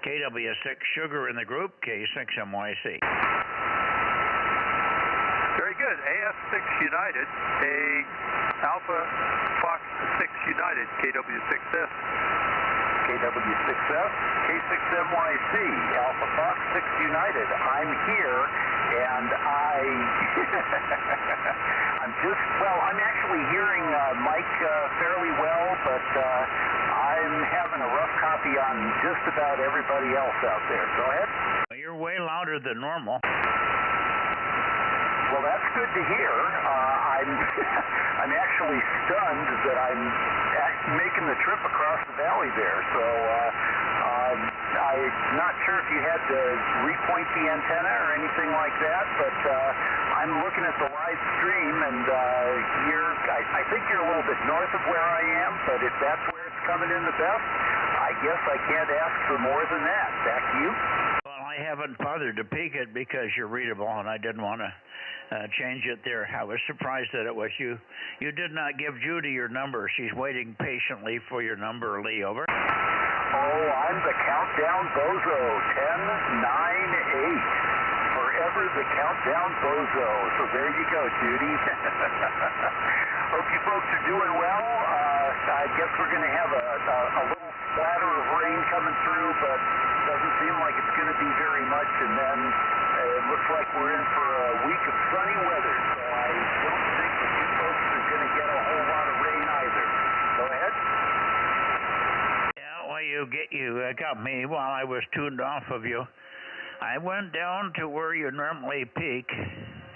KW6 Sugar in the group, K6MYC. Very good. AS6 United, a Alpha Fox 6 United, KW6S. KW6S, K6MYC, Alpha Fox 6 United. I'm here, and I'm actually hearing Mike fairly well, but I'm having a rough copy on just about everybody else out there. Go ahead. You're way louder than normal. Well, that's good to hear. I'm actually stunned that I'm making the trip across the valley there. So I'm not sure if you had to repoint the antenna or anything like that, but I I'm looking at the live stream, and I think you're a little bit north of where I am, but if that's where it's coming in the best, I guess I can't ask for more than that. Back to you. Well, I haven't bothered to peek it because you're readable, and I didn't want to change it there. I was surprised that it was you. You did not give Judy your number. She's waiting patiently for your number, Lee. Over. Oh, I'm the Countdown Bozo, 10-9-8. Forever the Countdown Bozo. So there you go, Judy. Hope you folks are doing well. I guess we're going to have a little splatter of rain coming through, but doesn't seem like it's going to be very much. And then it looks like we're in for a week of sunny weather. So I don't think that you folks are going to get a whole lot of rain either. Go ahead. Yeah, well, you got me while I was tuned off of you. I went down to where you normally peak,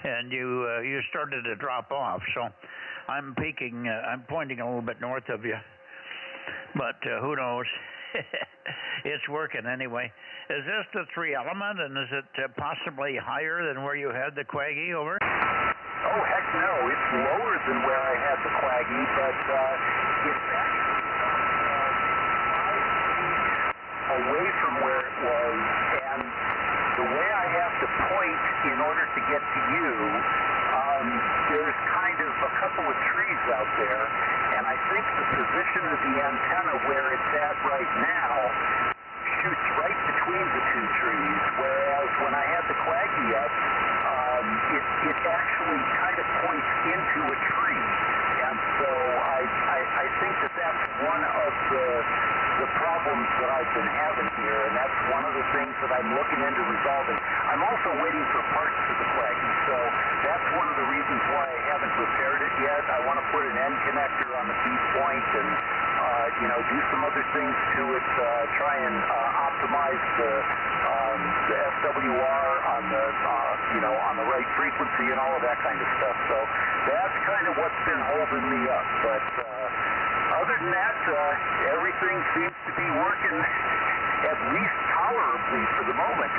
and you started to drop off. So I'm peaking. I'm pointing a little bit north of you, but who knows? It's working anyway. Is this the 3 element, and is it possibly higher than where you had the Quaggy? Over. Oh heck no! It's lower than where I had the Quaggy, but it's actually 5 feet away from where it was, and the way I have to point in order to get to you, there's kind of a couple of trees out there, and I think the position of the antenna where it's at right now shoots right between the 2 trees, whereas when I had the Quaggy up, it actually kind of points into a tree. And so I think that that's one of the problems that I've been having here, and that's one of the things that I'm looking into resolving. I'm also waiting for parts for the Quaggy, so that's one of the reasons why I haven't repaired it yet. I want to put an end connector on the feed point and do some other things to it, try and optimize the SWR on the right frequency and all of that kind of stuff. So that's kind of what's been holding me up. But other than that, everything seems to be working at least tolerably for the moment.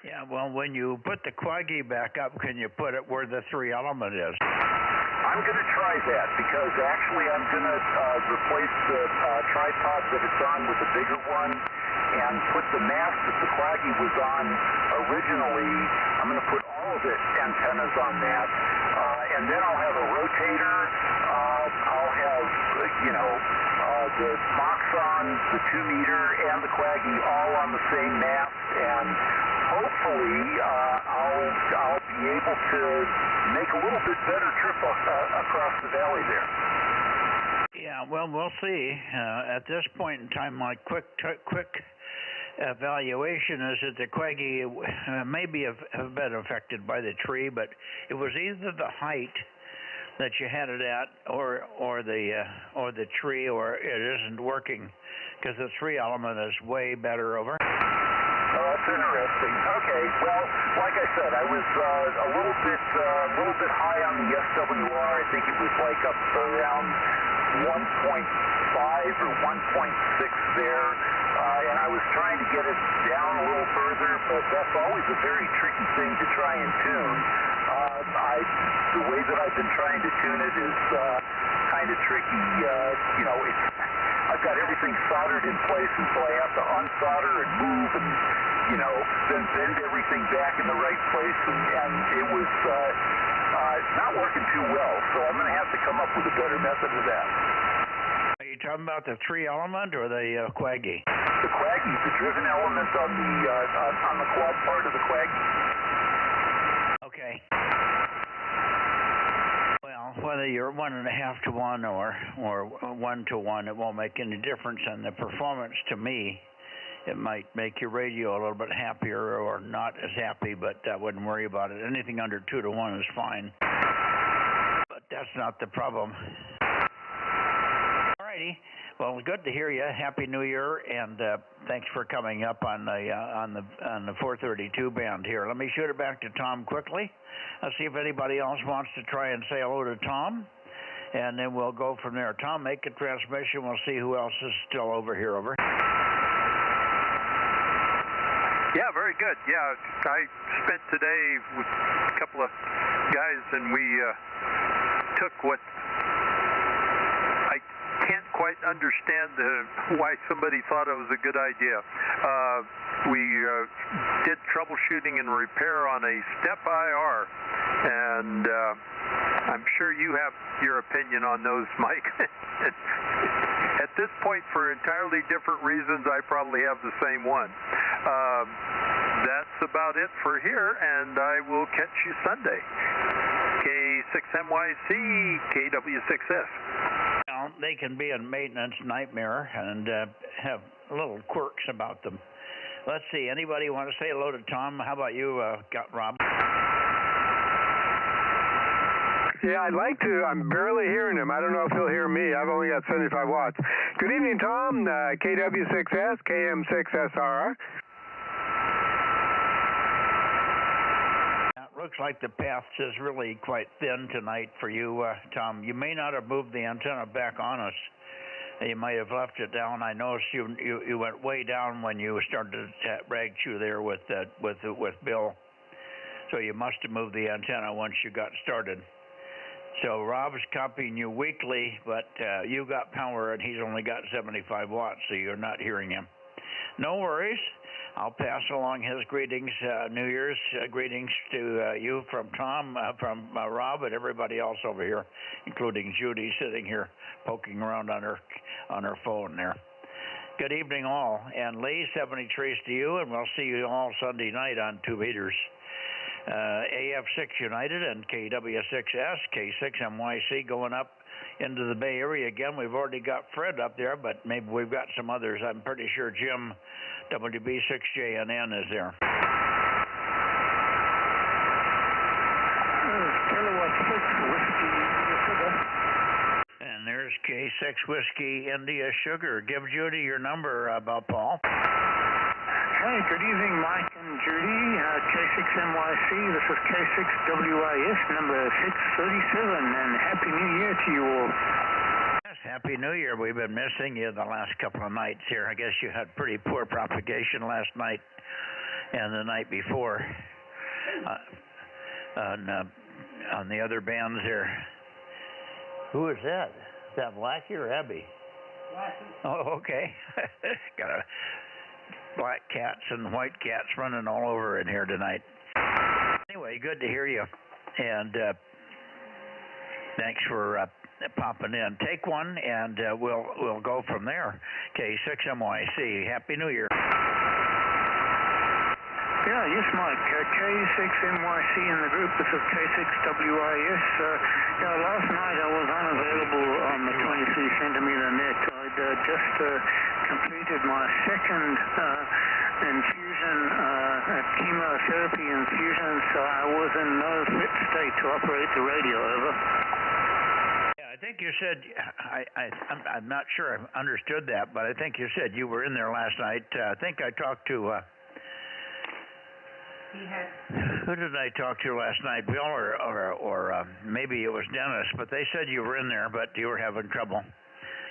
Yeah, well, when you put the Quaggy back up, can you put it where the 3 element is? I'm going to try that because actually I'm going to replace the tripod that it's on with a bigger one and put the mast that the Quaggy was on originally. I'm going to put all of the antennas on that, and then I'll have a rotator. I'll have, the Moxon, the 2-meter, and the Quaggy all on the same mast, and hopefully I'll be able to make a little bit better trip across the valley there. Yeah, well, we'll see. At this point in time, my quick evaluation is that the Quaggy maybe have been affected by the tree, but it was either the height that you had it at, or the tree, or it isn't working, because the 3 element is way better. Over. Oh, that's interesting. Okay, well, like I said, I was a little bit high on the SWR. I think it was like up around 1.5 or 1.6 there, and I was trying to get it down a little further, but that's always a very tricky thing to try and tune. The way that I've been trying to tune it is kind of tricky. I've got everything soldered in place, and so I have to unsolder and move and, then bend everything back in the right place, and it was not working too well, so I'm going to have to come up with a better method of that. Are you talking about the 3 element or the Quaggy? The Quaggy, the driven element on the quad part of the Quaggy. Okay. Well, whether you're 1.5 to 1 or 1 to 1, it won't make any difference in the performance to me. It might make your radio a little bit happier or not as happy, but I wouldn't worry about it. Anything under 2 to 1 is fine. But that's not the problem. All righty. Well, good to hear you. Happy New Year, and thanks for coming up on the 432 band here. Let me shoot it back to Tom quickly. Let's see if anybody else wants to try and say hello to Tom, and then we'll go from there. Tom, make a transmission. We'll see who else is still over here. Over. Yeah, very good. Yeah, I spent today with a couple of guys, and we took what I can't quite understand why somebody thought it was a good idea. We did troubleshooting and repair on a step IR, and I'm sure you have your opinion on those, Mike. At this point, for entirely different reasons, I probably have the same one. That's about it for here, and I will catch you Sunday. K6MYC, KW6S. Well, they can be a maintenance nightmare and have little quirks about them. Let's see, anybody want to say hello to Tom? How about you, Rob? Yeah, I'd like to. I'm barely hearing him. I don't know if he'll hear me. I've only got 75 watts. Good evening, Tom. KW6S, KM6SR. It looks like the path is really quite thin tonight for you, Tom. You may not have moved the antenna back on us. You might have left it down. I noticed you went way down when you started to rag chew there with Bill. So you must have moved the antenna once you got started. So Rob's copying you weekly, but you got power and he's only got 75 watts, so you're not hearing him. No worries. I'll pass along his greetings, New Year's greetings to you from Tom, from Rob, and everybody else over here, including Judy sitting here poking around on her phone there. Good evening, all, and Lee, 73s to you, and we'll see you all Sunday night on 2 meters. AF6 United and KW6S, K6MYC going up into the Bay Area again. We've already got Fred up there, but maybe we've got some others. I'm pretty sure Jim, WB6JNN, is there. And there's K6 Whiskey India Sugar. Give Judy your number, Paul. Hey, good evening, Mike and Judy. K6MYC, this is K6WIS, number 637, and Happy New Year to you all. Yes, Happy New Year. We've been missing you the last couple of nights here. I guess you had pretty poor propagation last night and the night before on the other bands there. Who is that? Is that Blackie or Abby? Blackie. Oh, okay. Got a black cats and white cats running all over in here tonight. Anyway, good to hear you, and thanks for popping in. Take one, and we'll go from there. K6MYC, Happy New Year. Yeah, yes, Mike. K6MYC in the group. This is K6WIS. Last night I was unavailable on the 23-centimeter net. I'd just completed my second infusion, chemotherapy infusion, so I was in no fit state to operate the radio. Over. Yeah, I think you said, I'm not sure I understood that, but I think you said you were in there last night. I think I talked to... Who did I talk to last night? Bill or maybe it was Dennis, but they said you were in there, but you were having trouble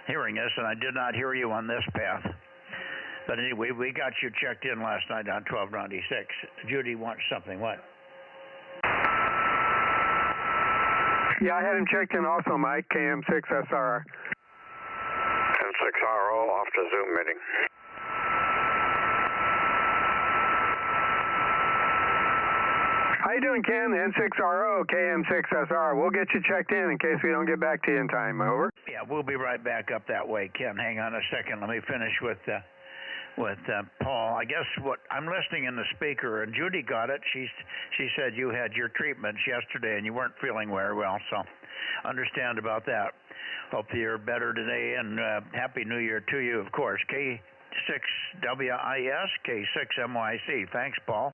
hearing us, and I did not hear you on this path. But anyway, we got you checked in last night on 1296. Judy wants something. What? Yeah, I had him checked in also, Mike, KM6SR. N6RO off the Zoom meeting. How you doing, Ken? N6RO, KM6SR. We'll get you checked in case we don't get back to you in time. Over. Yeah, we'll be right back up that way. Ken, hang on a second. Let me finish with Paul. I guess what I'm listening in the speaker, and Judy got it. She said you had your treatments yesterday and you weren't feeling very well, so understand about that. Hope you're better today, and Happy New Year to you, of course. K6WIS, K6MYC. Thanks, Paul.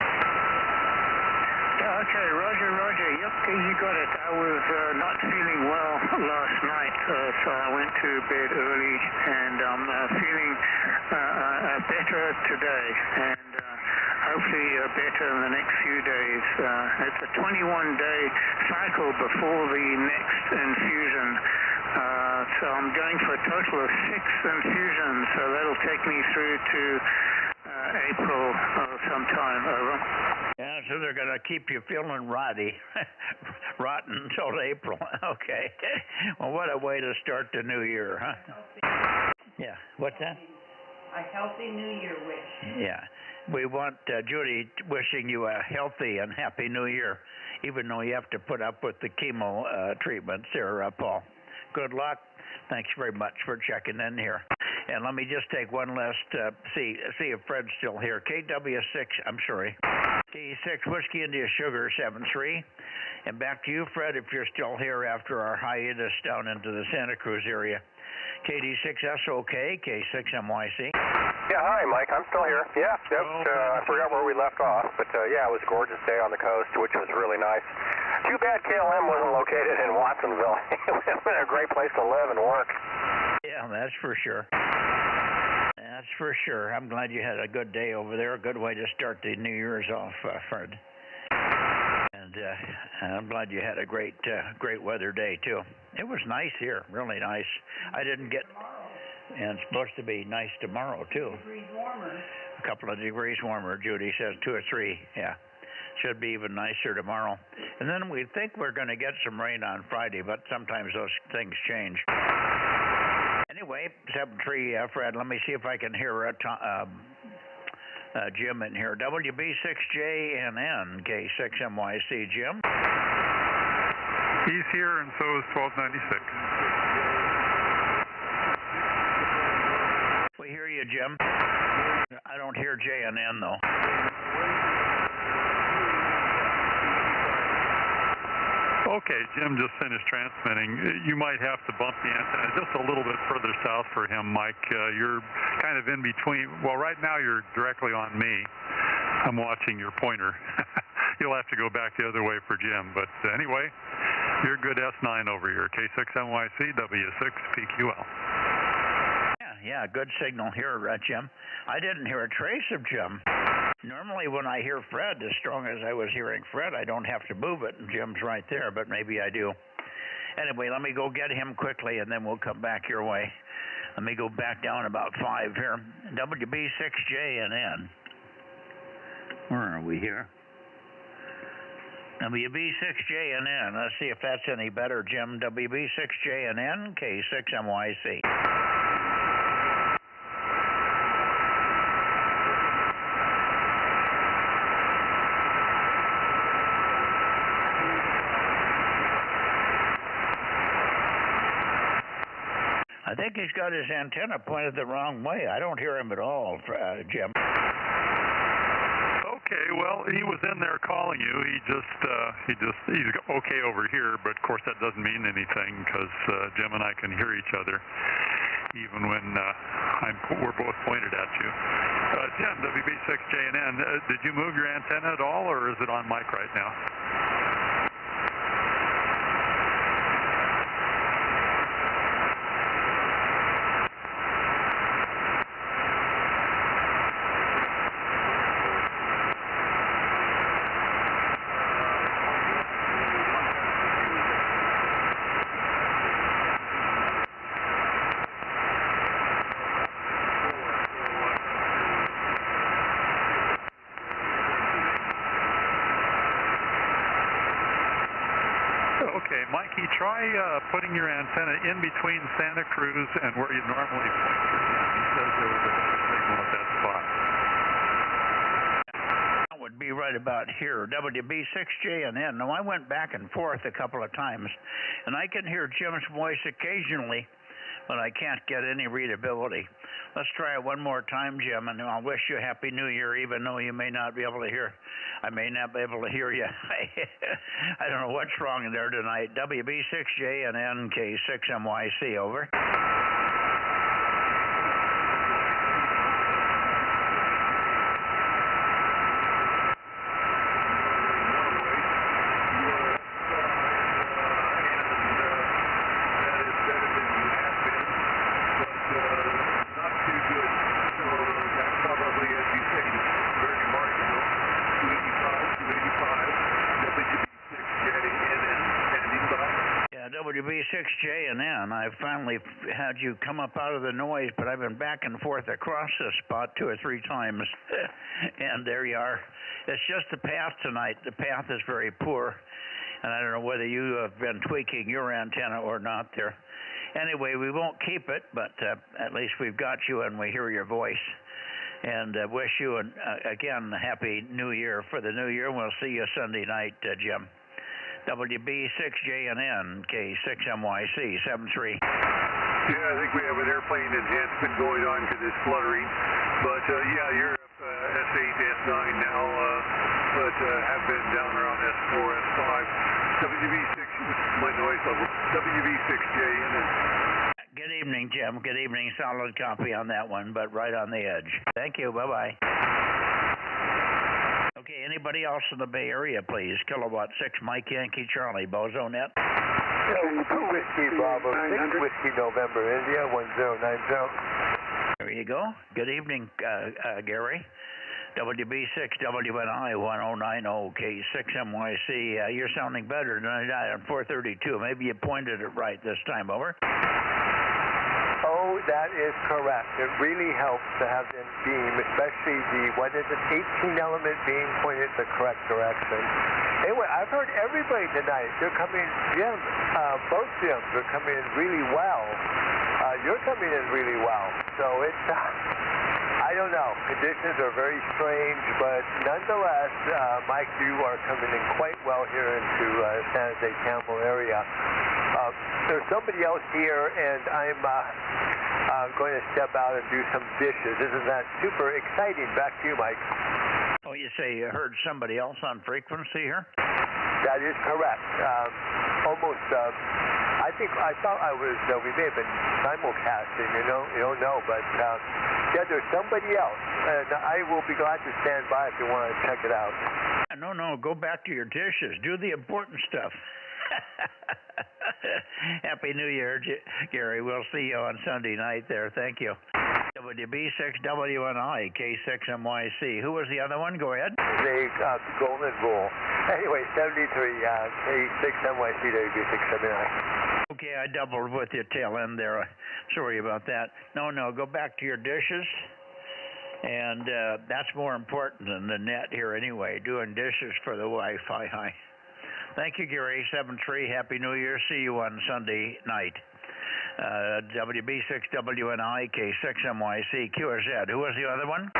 Yeah, okay, Roger. Yep, you got it. I was not feeling well last night, so I went to bed early, and I'm feeling better today, and hopefully better in the next few days. It's a 21-day cycle before the next infusion, so I'm going for a total of 6 infusions, so that'll take me through to April sometime, over. Yeah, so they're going to keep you feeling rotten until April. Okay. Well, what a way to start the new year, huh? Yeah. What's that? A healthy New Year wish. Yeah. We want Judy wishing you a healthy and happy New Year, even though you have to put up with the chemo treatments there, Paul. Good luck. Thanks very much for checking in here. And let me just take one last, see if Fred's still here. KW6, I'm sorry. K6 Whiskey India Sugar 73. And back to you, Fred, if you're still here after our hiatus down into the Santa Cruz area. KD6SOK, K6MYC. Yeah, hi, Mike. I'm still here. Yeah, yep. I forgot where we left off, but yeah, it was a gorgeous day on the coast, which was really nice. Too bad KLM wasn't located in Watsonville. It would have been a great place to live and work. Yeah, that's for sure. That's for sure. I'm glad you had a good day over there. A good way to start the New Year's off, Fred. And I'm glad you had a great weather day, too. It was nice here, really nice. I didn't get... And it's supposed to be nice tomorrow, too. 2 degrees warmer. A couple of degrees warmer, Judy says 2 or 3, yeah. Should be even nicer tomorrow. And then we think we're going to get some rain on Friday, but sometimes those things change. Anyway, 7-3, Fred, let me see if I can hear Jim in here. WB6JNN, K6MYC, Jim. He's here, and so is 1296. We hear you, Jim. I don't hear JNN, though. Okay, Jim just finished transmitting. You might have to bump the antenna just a little bit further south for him, Mike. You're kind of in between. Well, right now you're directly on me. I'm watching your pointer. You'll have to go back the other way for Jim. But anyway, you're good S9 over here. K6NYC, W6PQL. Yeah, good signal here, Jim. I didn't hear a trace of Jim. Normally when I hear Fred, as strong as I was hearing Fred, I don't have to move it, and Jim's right there, but maybe I do. Anyway, let me go get him quickly, and then we'll come back your way. Let me go back down about 5 here. WB6JNN. Where are we here? WB6JNN. Let's see if that's any better, Jim. WB6JNN, K6MYC. I think he's got his antenna pointed the wrong way. I don't hear him at all, Jim. Okay, well, he was in there calling you. He's okay over here, but of course that doesn't mean anything because Jim and I can hear each other even when we're both pointed at you. Jim, WB6JNN, did you move your antenna at all, or is it on mic right now? Okay, Mikey, try putting your antenna in between Santa Cruz and where you normally point your hand. He says there was a signal at that spot. That would be right about here, WB6JNN. Now, I went back and forth a couple of times, and I can hear Jim's voice occasionally, but I can't get any readability. Let's try it one more time, Jim, and I'll wish you a Happy New Year, even though you may not be able to hear. I may not be able to hear you. I don't know what's wrong in there tonight. WB6JNN, K6MYC, over. WB6JNN WB6JNN, I finally had you come up out of the noise, but I've been back and forth across this spot 2 or 3 times, and there you are. It's just the path tonight. The path is very poor, and I don't know whether you have been tweaking your antenna or not there. Anyway, we won't keep it, but at least we've got you and we hear your voice. And wish you, again, a Happy New Year for the New Year. We'll see you Sunday night, Jim. WB6JNN, K6MYC, 73. Yeah, I think we have an airplane enhancement going on to this fluttering. But, yeah, you're up S8, S9 now, but have been down around S4, S5. WB6, my noise level, WB6JNN. Good evening, Jim. Good evening. Solid copy on that one, but right on the edge. Thank you. Bye-bye. Okay, anybody else in the Bay Area, please? Kilowatt 6, Mike Yankee Charlie, Bozo Net. Whiskey Bravo 6, Whiskey November, India, 1090. There you go. Good evening, Gary. WB6WNI 1090 K6MYC. You're sounding better than I on 432. Maybe you pointed it right this time. Over. Oh, that is correct. It really helps to have them beam, especially the, what is it, 18 element beam pointed the correct direction. Anyway, I've heard everybody tonight. They're coming, Jim, both Jims are coming in really well. You're coming in really well. So it's, I don't know. Conditions are very strange, but nonetheless, Mike, you are coming in quite well here into San Jose Campbell area. There's somebody else here, and I'm going to step out and do some dishes. Isn't that super exciting? Back to you, Mike. Oh, you say you heard somebody else on frequency here? That is correct. Almost, I thought I was, we may have been simulcasting, you don't know, but yeah, there's somebody else, and I will be glad to stand by if you want to check it out. No, go back to your dishes. Do the important stuff. Happy New Year, Gary. We'll see you on Sunday night there. Thank you. WB6WNI, K6MYC. Who was the other one? Go ahead. The golden rule. Anyway, 73, K6MYC, WB679. Okay, I doubled with your tail end there. Sorry about that. No, go back to your dishes. And that's more important than the net here anyway, doing dishes for the Wi-Fi. Hi. Thank you, Gary. 73, Happy New Year. See you on Sunday night. WB6WNI, K6MYC, QRZ. Who was the other one?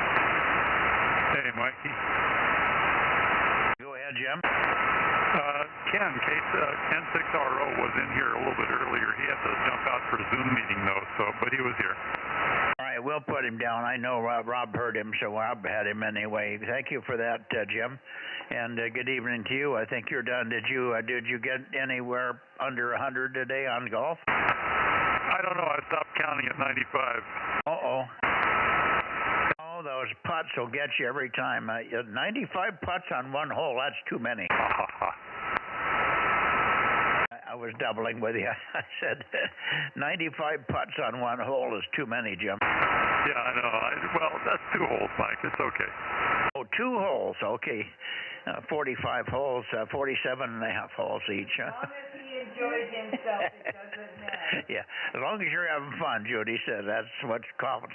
Hey, Mikey. Go ahead, Jim. Ken, Ken6RO was in here a little bit earlier. He had to jump out for a Zoom meeting, though, but he was here. All right, we'll put him down. I know Rob heard him, so Rob had him anyway. Thank you for that, Jim. And good evening to you. I think you're done. Did you get anywhere under 100 today on golf? I don't know. I stopped counting at 95. Uh-oh. Oh, those putts will get you every time. 95 putts on one hole, that's too many. I was doubling with you. I said 95 putts on one hole is too many, Jim. Yeah, I know. Well, that's 2 holes, Mike. It's okay. Oh, 2 holes. Okay. 45 holes, 47 and a half holes each. As long as he enjoys himself, it doesn't matter. Yeah, as long as you're having fun, Judy said. That's what counts.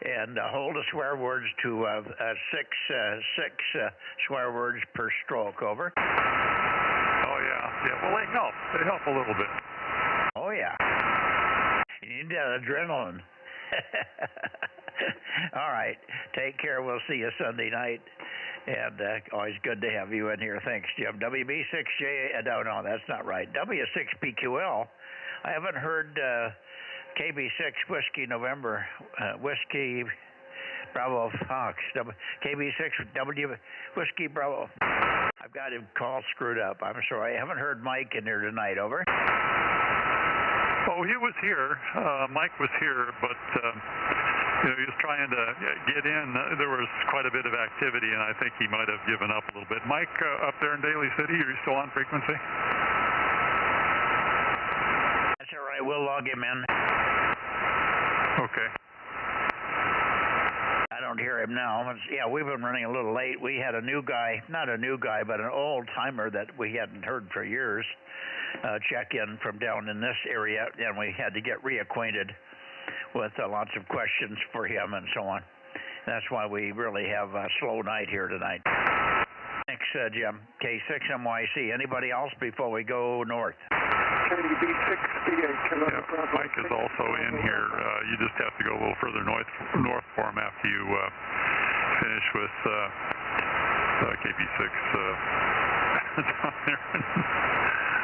And hold the swear words to six swear words per stroke. Over. Oh, yeah. Well, they help. They help a little bit. Oh, yeah. You need that adrenaline. All right. Take care. We'll see you Sunday night. And always good to have you in here. Thanks, Jim. WB6J, no, that's not right. W6PQL. I haven't heard KB6 Whiskey November, Whiskey Bravo Fox, KB6 W Whiskey Bravo. I've got him call screwed up. I'm sorry. I haven't heard Mike in here tonight. Over. Oh, he was here. Mike was here, but he was trying to get in. There was quite a bit of activity, and I think he might have given up a little bit. Mike, up there in Daly City, are you still on frequency? That's all right. We'll log him in. Okay. I don't hear him now. Yeah, we've been running a little late. We had a new guy, not a new guy, but an old-timer that we hadn't heard for years. check-in from down in this area, and we had to get reacquainted with lots of questions for him and so on. That's why we really have a slow night here tonight. Thanks, Jim. K6MYC. Anybody else before we go north? KB6BA. Mike is also in here. You just have to go a little further north for him after you finish with KB6.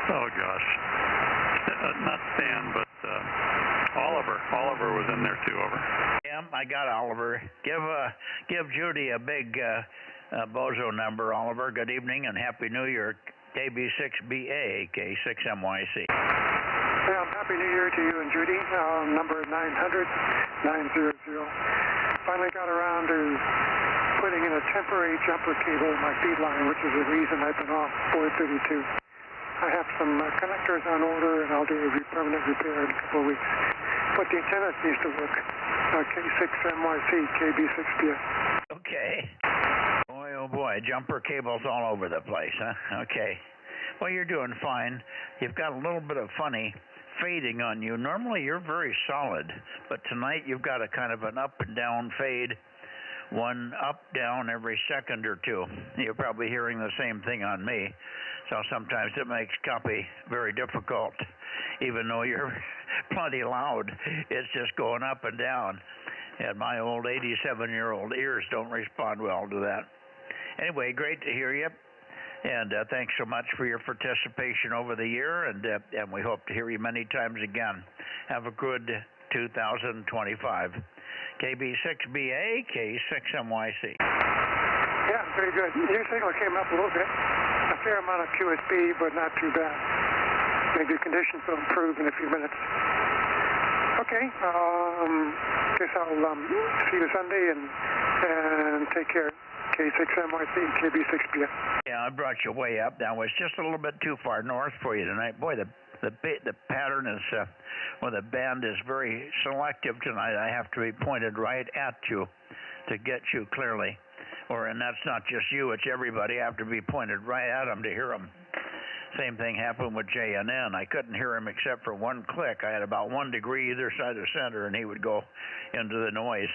Oh gosh, not Stan, but Oliver. Oliver was in there too. Over. Yeah, I got Oliver. Give Judy a big Bozo number, Oliver. Good evening and Happy New Year. KB6BA, K6MYC. Yeah, Happy New Year to you and Judy. Number 900-900. Finally got around to putting in a temporary jumper cable in my feed line, which is the reason I've been off 432. I have some connectors on order, and I'll do a permanent repair in a couple of weeks. But the antenna needs to work. K6MYC, KB6BA. Okay. Boy, oh boy, jumper cables all over the place, huh? Okay. Well, you're doing fine. You've got a little bit of funny fading on you. Normally, you're very solid, but tonight you've got a kind of an up and down fade. One up, down every second or two. You're probably hearing the same thing on me. So sometimes it makes copy very difficult. Even though you're plenty loud, it's just going up and down. And my old 87-year-old ears don't respond well to that. Anyway, great to hear you. And thanks so much for your participation over the year. And we hope to hear you many times again. Have a good 2025. KB6BA, K6MYC. Yeah, very good. Your signal came up a little bit. A fair amount of QSB, but not too bad. Maybe conditions will improve in a few minutes. Okay, guess I'll see you Sunday and take care. K6MYC, KB6BA. Yeah, I brought you way up. That was just a little bit too far north for you tonight. Boy, the pattern is, the band is very selective tonight. I have to be pointed right at you to get you clearly. And that's not just you, it's everybody. I have to be pointed right at them to hear them. Same thing happened with JNN. I couldn't hear him except for one click. I had about 1 degree either side of the center, and he would go into the noise.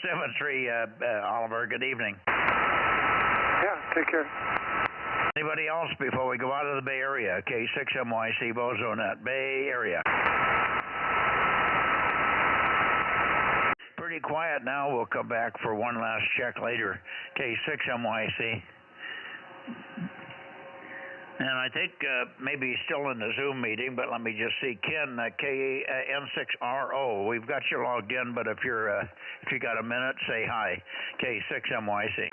7-3, Oliver, good evening. Yeah, take care. Anybody else before we go out of the Bay Area? K6MYC, Bozo Net, Bay Area. Pretty quiet now. We'll come back for one last check later. K6MYC. And I think maybe he's still in the Zoom meeting, but let me just see. Ken, N6RO. We've got you logged in, but if you got a minute, say hi. K6MYC.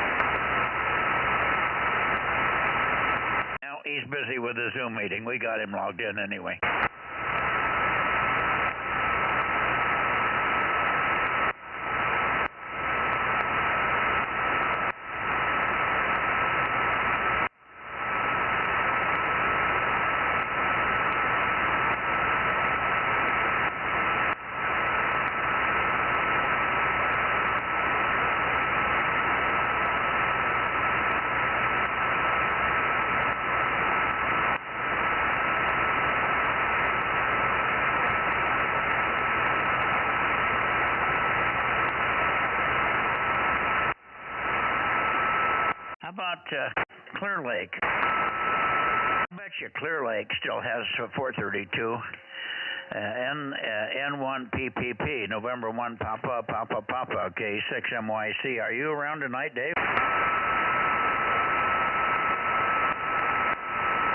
Now he's busy with the Zoom meeting. We got him logged in anyway. How about Clear Lake? I bet you Clear Lake still has 432. N1 PPP, November 1 Papa, K6MYC. Are you around tonight, Dave?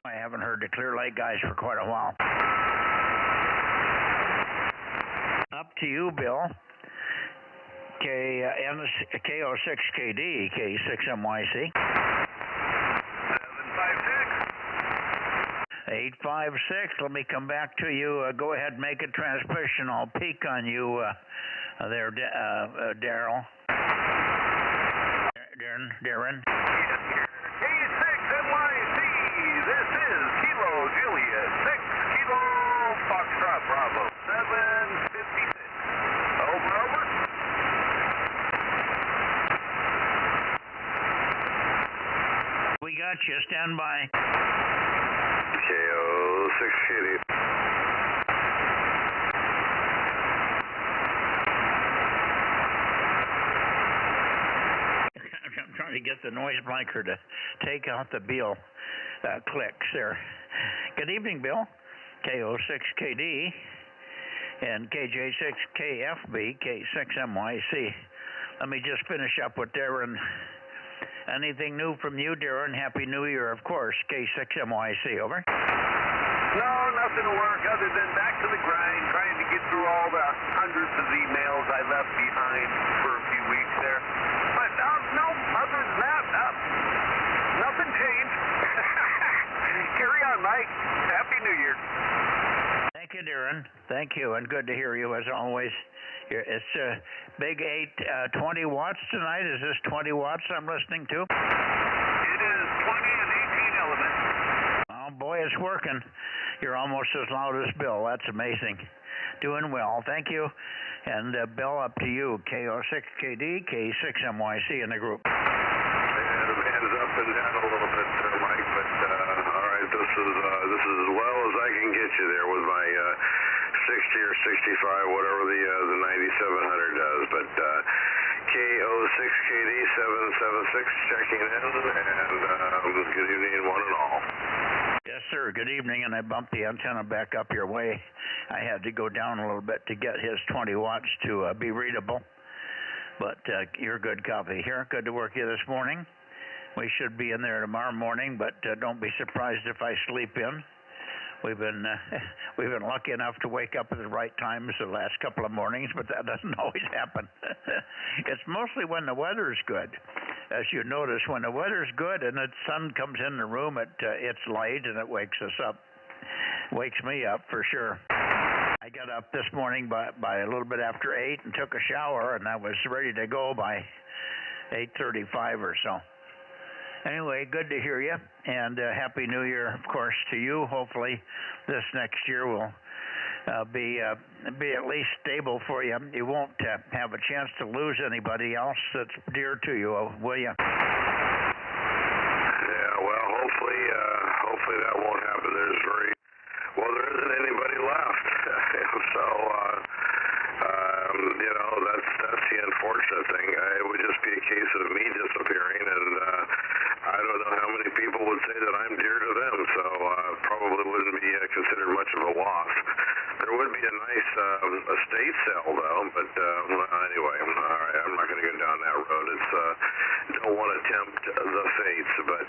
I haven't heard the Clear Lake guys for quite a while. Up to you, Bill. KO6KD, K6MYC. 856. Let me come back to you. Go ahead and make a transmission. I'll peek on you there, Daryl. Darren. K6MYC. This is Kilo Juliet 6 Kilo Foxtrot Bravo 756. Over. We got you. Stand by. KO6KD. I'm trying to get the noise blanker to take out the Beal clicks there. Good evening, Bill. KO6KD and KJ6KFB, K6MYC. Let me just finish up with Darren. Anything new from you, Darren? Happy New Year, of course. K6MYC, over. No, nothing to work other than back to the grind, trying to get through all the hundreds of emails I left behind for a few weeks there. But no, other than that, nothing changed. Carry on, Mike. Happy New Year. Thank you, Darren. Thank you, and good to hear you as always. It's big 20 watts tonight. Is this 20 watts I'm listening to? It is 20 and 18 elements. Oh, boy, it's working. You're almost as loud as Bill. That's amazing. Doing well. Thank you. And Bill, up to you. KO6KD, K6MYC in the group. And hands up and down a little bit there, Mike. But all right, this is as well as I can get you there with my 60 or 65, whatever the 9700 does. But KO6KD 776 checking in, and good evening, one and all. Yes, sir. Good evening, and I bumped the antenna back up your way. I had to go down a little bit to get his 20 watts to be readable. But you're good copy here. Good to work you this morning. We should be in there tomorrow morning, but don't be surprised if I sleep in. We've been lucky enough to wake up at the right times the last couple of mornings, but that doesn't always happen. It's mostly when the weather's good. As you notice, when the weather's good and the sun comes in the room, it's light and it wakes us up. Wakes me up for sure. I got up this morning by a little bit after 8 and took a shower, and I was ready to go by 8:35 or so. Anyway, good to hear you, and Happy New Year, of course, to you. Hopefully this next year will be at least stable for you. You won't have a chance to lose anybody else that's dear to you, will you? Yeah, well, hopefully that won't happen. There isn't anybody left. So, that's the unfortunate thing. It would just be a case of me disappearing, and I don't know how many people would say that I'm dear to them, so probably wouldn't be considered much of a loss. There would be a nice estate sale, though, but anyway, all right, I'm not going to go down that road. Don't want to tempt the fates, but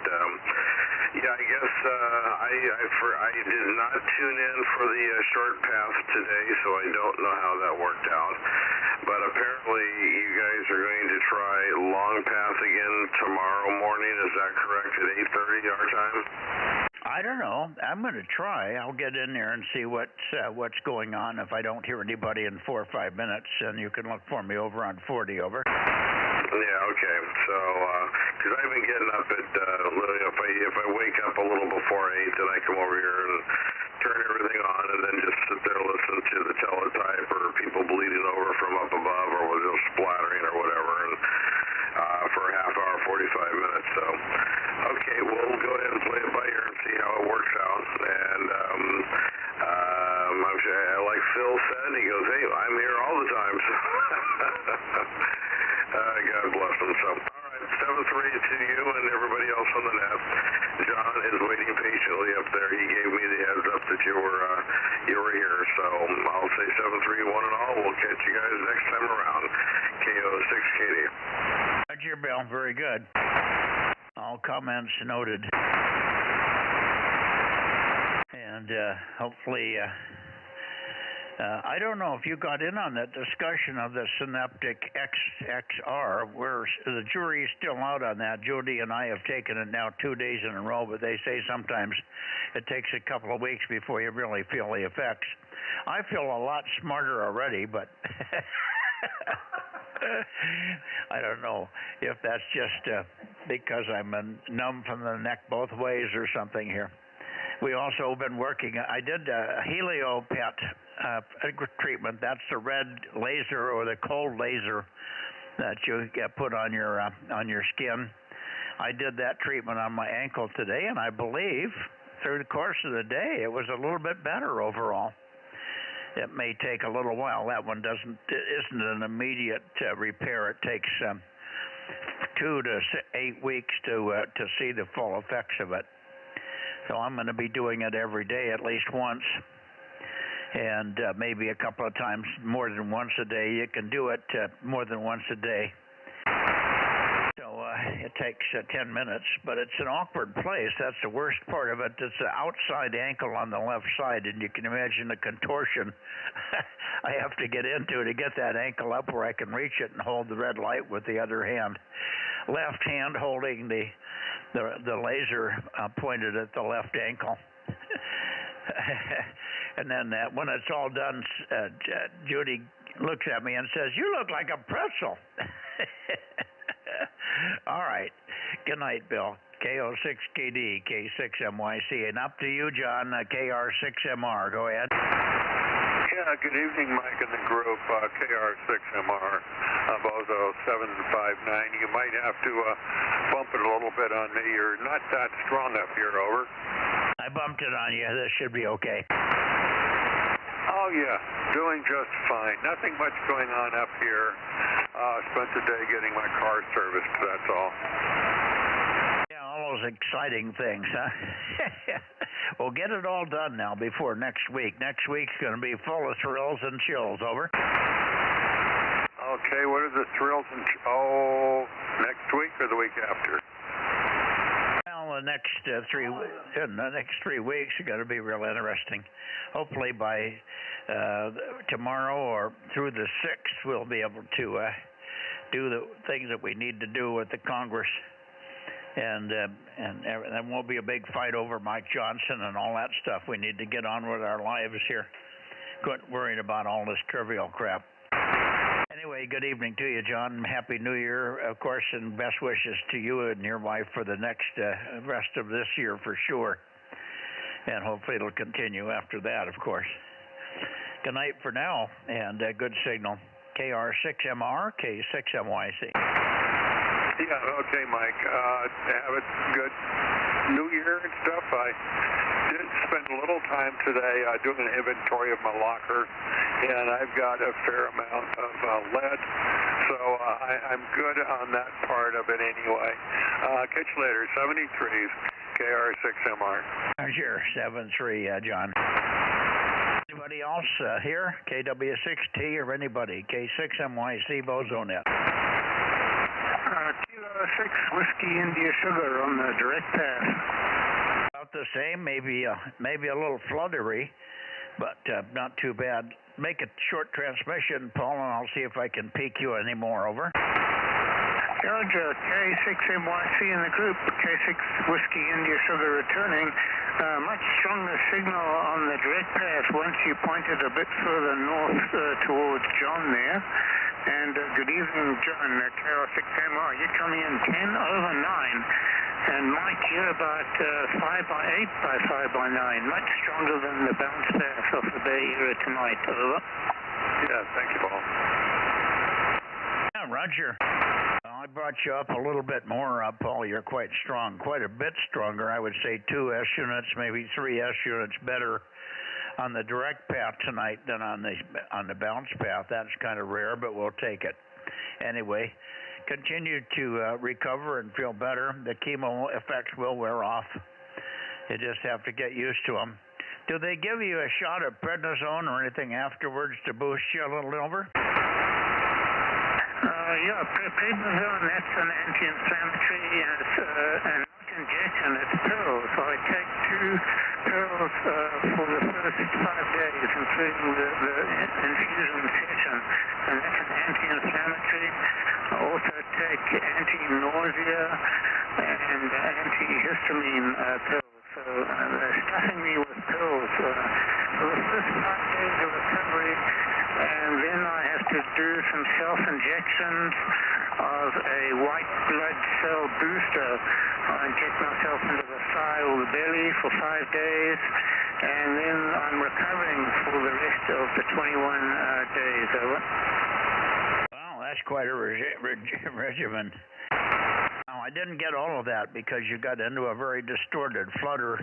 yeah, I guess I did not tune in for the short path today, so I don't know how that worked out. But apparently you guys are going to try long path again tomorrow morning. Is that correct, at 8:30 our time? I don't know. I'm going to try. I'll get in there and see what's going on. If I don't hear anybody in 4 or 5 minutes, then you can look for me over on 40, over. Yeah, okay. So, because I've been getting up at, if I wake up a little before 8, then I come over here and turn everything on and then just sit there listen to the teletype or people bleeding over from up above or was just splattering or whatever, and for a half hour, 45 minutes. So, okay, we'll go ahead and play it by ear and see how it works out. And I'm sure, like Phil said, he goes, hey, I'm here all the time. So God bless him. So, all right, 7-3 to you and everybody else on the net. John is waiting patiently up there. He gave me the heads up that you were here. So I'll say 7-3, 1 and all. We'll catch you guys next time around. KO6KD. Roger, Bill. Very good. All comments noted. And hopefully, I don't know if you got in on that discussion of the Synaptic XXR, where the jury is still out on that. Jody and I have taken it now 2 days in a row, but they say sometimes it takes a couple of weeks before you really feel the effects. I feel a lot smarter already, but I don't know if that's just because I'm numb from the neck both ways or something here. We also been working. I did a helio PET treatment. That's the red laser or the cold laser that you put on your skin. I did that treatment on my ankle today, and I believe through the course of the day, it was a little bit better overall. It may take a little while. That one isn't an immediate repair. It takes 2 to 8 weeks to see the full effects of it. So I'm going to be doing it every day at least once, and maybe a couple of times more than once a day. You can do it more than once a day. So it takes 10 minutes, but it's an awkward place. That's the worst part of it. It's the outside ankle on the left side, and you can imagine the contortion I have to get into to get that ankle up where I can reach it and hold the red light with the other hand. Left hand holding the laser pointed at the left ankle. And then when it's all done, Judy looks at me and says, "You look like a pretzel." All right. Good night, Bill. KO6KD, K6MYC. And up to you, John, KR6MR. Go ahead. Yeah, good evening, Mike and the group. KR6MR, Bozo 759. You might have to bump it a little bit on me. You're not that strong up here, over. I bumped it on you. This should be okay. Oh, yeah. Doing just fine. Nothing much going on up here. Spent the day getting my car serviced, that's all. Yeah, all those exciting things, huh? Well, get it all done now before next week. Next week's going to be full of thrills and chills, over. Okay, what are the thrills and next week or the week after? Well, the next 3 weeks are going to be real interesting. Hopefully by tomorrow or through the 6th, we'll be able to do the things that we need to do with the Congress, and there won't be a big fight over Mike Johnson and all that stuff. We need to get on with our lives here. Quit worrying about all this trivial crap. Anyway, good evening to you, John. Happy New Year, of course, and best wishes to you and your wife for the next rest of this year for sure. And hopefully it'll continue after that, of course. Good night for now, and good signal. KR6MR, K6MYC. Yeah, okay, Mike. Have a good New Year and stuff. I did spend a little time today doing an inventory of my locker, and I've got a fair amount of lead, so I'm good on that part of it anyway. Catch you later. 73s, KR6MR. Sure, 73, John. Anybody else here? KW6T or anybody? K6MYC, Bozo Net. Kilo 6 Whiskey India Sugar on the direct path. About the same, maybe a little fluttery, but not too bad. Make a short transmission, Paul, and I'll see if I can peak you anymore, over. Georgia, K6MYC in the group, K6 Whiskey India Sugar returning. Much stronger signal on the direct path once you pointed a bit further north towards John there. And good evening, John, KR6MR. You're coming in 10 over 9. And Mike, you're about 5 by 8 by 5 by 9. Much stronger than the bounce path off the Bay Area tonight, over. Yeah, thank you, Paul. Yeah, Roger. I brought you up a little bit more, Paul. You're quite strong, quite a bit stronger. I would say 2 S units, maybe 3 S units better on the direct path tonight than on the bounce path. That's kind of rare, but we'll take it. Anyway, continue to recover and feel better. The chemo effects will wear off. You just have to get used to them. Do they give you a shot of prednisone or anything afterwards to boost you a little over? Yeah, prednisone, that's an anti-inflammatory, and not injection, it's pills. So I take 2 pills for the first 5 days, including the infusion session, and that's an anti-inflammatory. I also take anti-nausea and antihistamine pills. So they're stuffing me with pills for the first 5 days of recovery. And then I have to do some self-injections of a white blood cell booster. I inject myself into the thigh or the belly for 5 days, and then I'm recovering for the rest of the 21 days, over. Wow, that's quite a regimen. Now, I didn't get all of that because you got into a very distorted flutter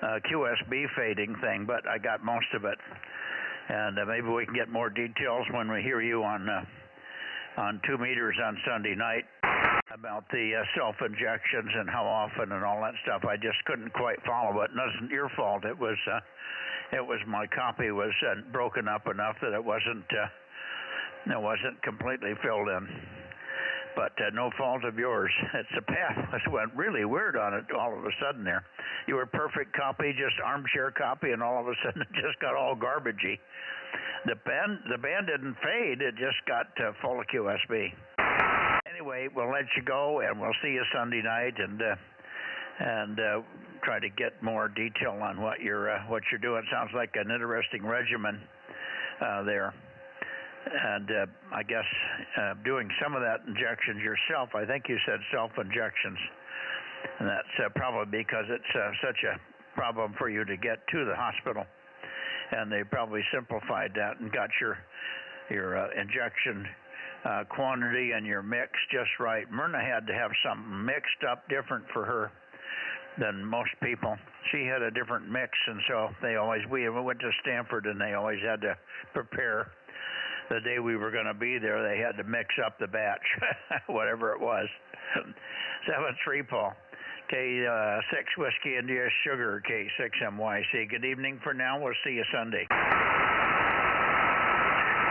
QSB fading thing, but I got most of it. And maybe we can get more details when we hear you on 2 meters on Sunday night about the self-injections and how often and all that stuff. I just couldn't quite follow it. It wasn't your fault. It was my copy was broken up enough that it wasn't completely filled in. But no fault of yours. It's a path went really weird on it all of a sudden there. You were perfect copy, just armchair copy, and all of a sudden it just got all garbagey. The band didn't fade, it just got full of QSB. Anyway, we'll let you go, and we'll see you Sunday night, and try to get more detail on what you're doing. Sounds like an interesting regimen there. And I guess doing some of that injections yourself. I think you said self-injections, and that's probably because it's such a problem for you to get to the hospital. And they probably simplified that and got your injection quantity and your mix just right. Myrna had to have something mixed up different for her than most people. She had a different mix, and so we went to Stanford, and they always had to prepare. The day we were going to be there, they had to mix up the batch, whatever it was. 7-3, Paul. K6 Whiskey India Sugar, K6 MYC. Good evening for now. We'll see you Sunday.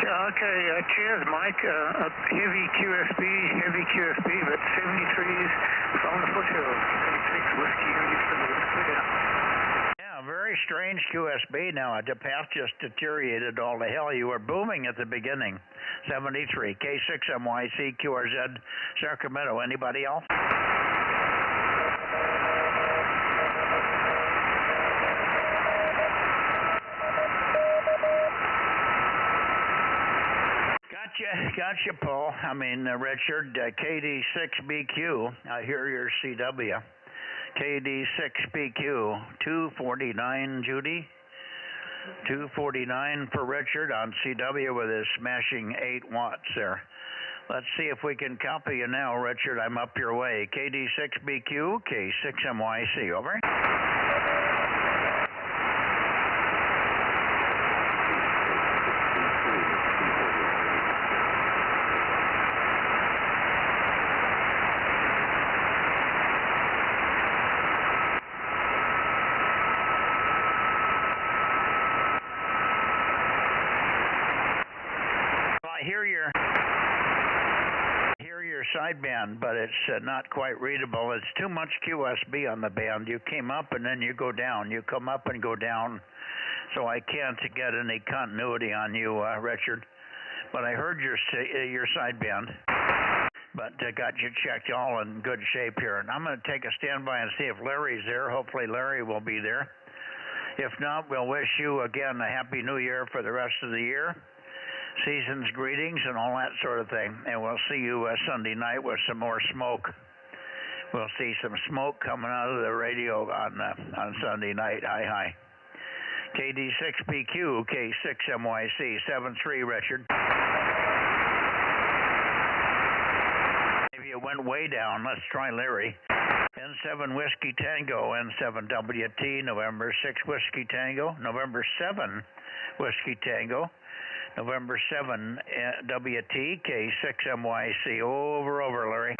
Yeah, okay. Cheers, Mike. Heavy QSB, but 73s from the foothills. K6 Whiskey India Sugar. Clear. Yeah, very strange QSB now. The path just deteriorated all to hell. You were booming at the beginning. 73, K6 MYC, QRZ, Sacramento. Anybody else? Gotcha, Paul. I mean, Richard, KD6BQ. I hear your CW. KD6BQ, 249, Judy. 249 for Richard on CW with his smashing 8 watts there. Let's see if we can copy you now, Richard. I'm up your way. KD6BQ, K6MYC. Over. Sideband, but it's not quite readable. It's too much QSB on the band. You came up and then you go down. You come up and go down. So I can't get any continuity on you, Richard. But I heard your sideband. But got you checked all in good shape here. And I'm going to take a standby and see if Larry's there. Hopefully Larry will be there. If not, we'll wish you again a Happy New Year for the rest of the year. Season's greetings and all that sort of thing. And we'll see you Sunday night with some more smoke. We'll see some smoke coming out of the radio on Sunday night. Hi. KD6BQ, K6MYC, 73, Richard. Maybe it went way down. Let's try Larry. N7 Whiskey Tango, N7WT, November 6 Whiskey Tango, November 7 Whiskey Tango. November 7, WT, K6MYC. Over, Larry.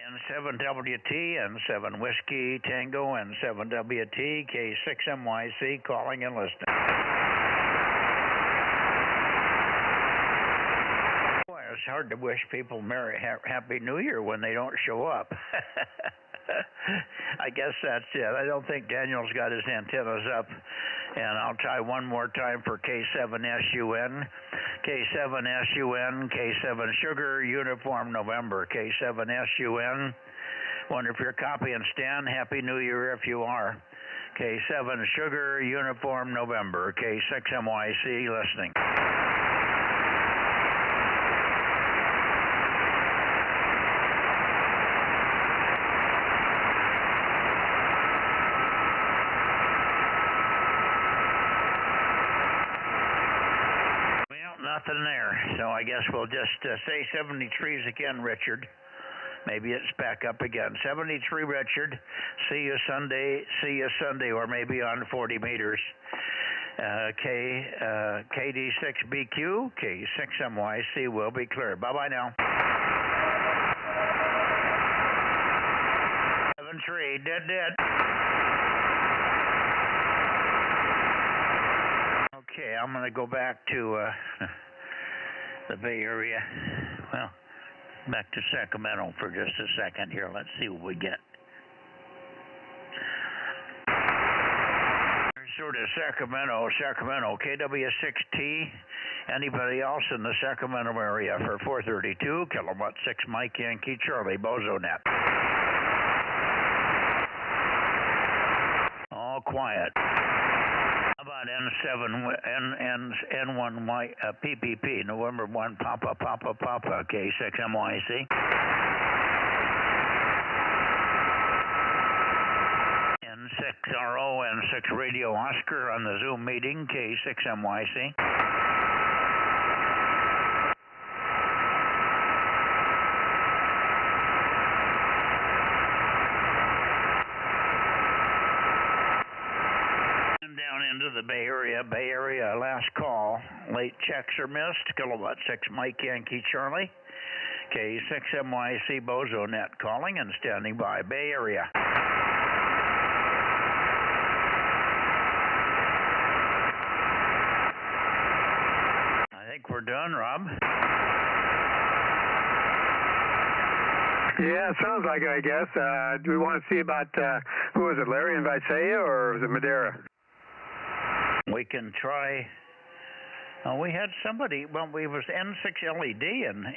N7WT, N7 Whiskey Tango, N7WT, K6MYC, calling and listening. Boy, it's hard to wish people Happy New Year when they don't show up. I guess that's it. I don't think Daniel's got his antennas up. And I'll try one more time for K7SUN. K7SUN, K7 Sugar, Uniform November. K7SUN. Wonder if you're copying Stan. Happy New Year if you are. K7 Sugar, Uniform November. K6MYC listening. nothing there. So I guess we'll just say 73s again, Richard. Maybe it's back up again. 73, Richard. See you Sunday, or maybe on 40 meters. KD6BQ, K6MYC will be clear. Bye-bye now. 73, dead. Okay, I'm going to go back to the Bay Area. Well, back to Sacramento for just a second here. Let's see what we get. Sort of Sacramento, KW6T. Anybody else in the Sacramento area for 432, kilowatt 6 Mike Yankee Charlie, Bozo Net. All quiet. How about N1Y PPP, November 1 Papa, K6MYC. N6RO, N6 Radio Oscar on the Zoom meeting, K6MYC. And down into the Bay Area, last call. Late checks are missed, kilowatt 6 Mike Yankee Charlie. K6MYC Bozo Net calling and standing by. Bay Area. I think we're done, Rob. Yeah, it sounds like it, I guess. Do we want to see about, who was it, Larry in Visalia, or was it Madeira? We can try. We had somebody, well, we was N6 LED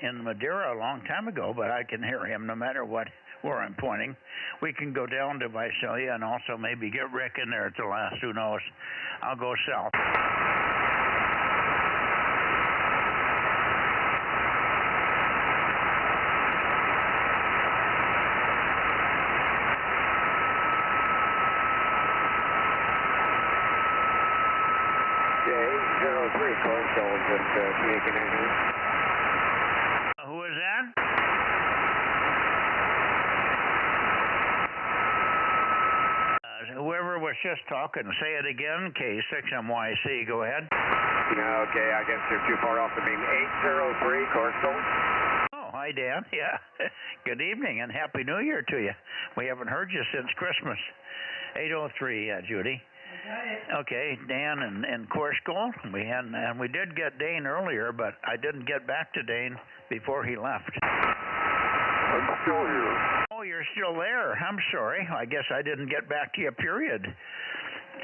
in Madeira a long time ago, but I can hear him no matter where I'm pointing. We can go down to Visalia and also maybe get Rick in there at the last, who knows. I'll go south. J03, Coastal, just making it. Who is that? Whoever was just talking, say it again. K6MYC, go ahead. Okay, I guess you're too far off the beam. 803, Coastal. Oh, hi, Dan. Yeah. Good evening and Happy New Year to you. We haven't heard you since Christmas. 803, Judy. Okay, Dan and Korskol. We did get Dane earlier, but I didn't get back to Dane before he left. I'm still here. Oh, you're still there. I'm sorry. I guess I didn't get back to you, period.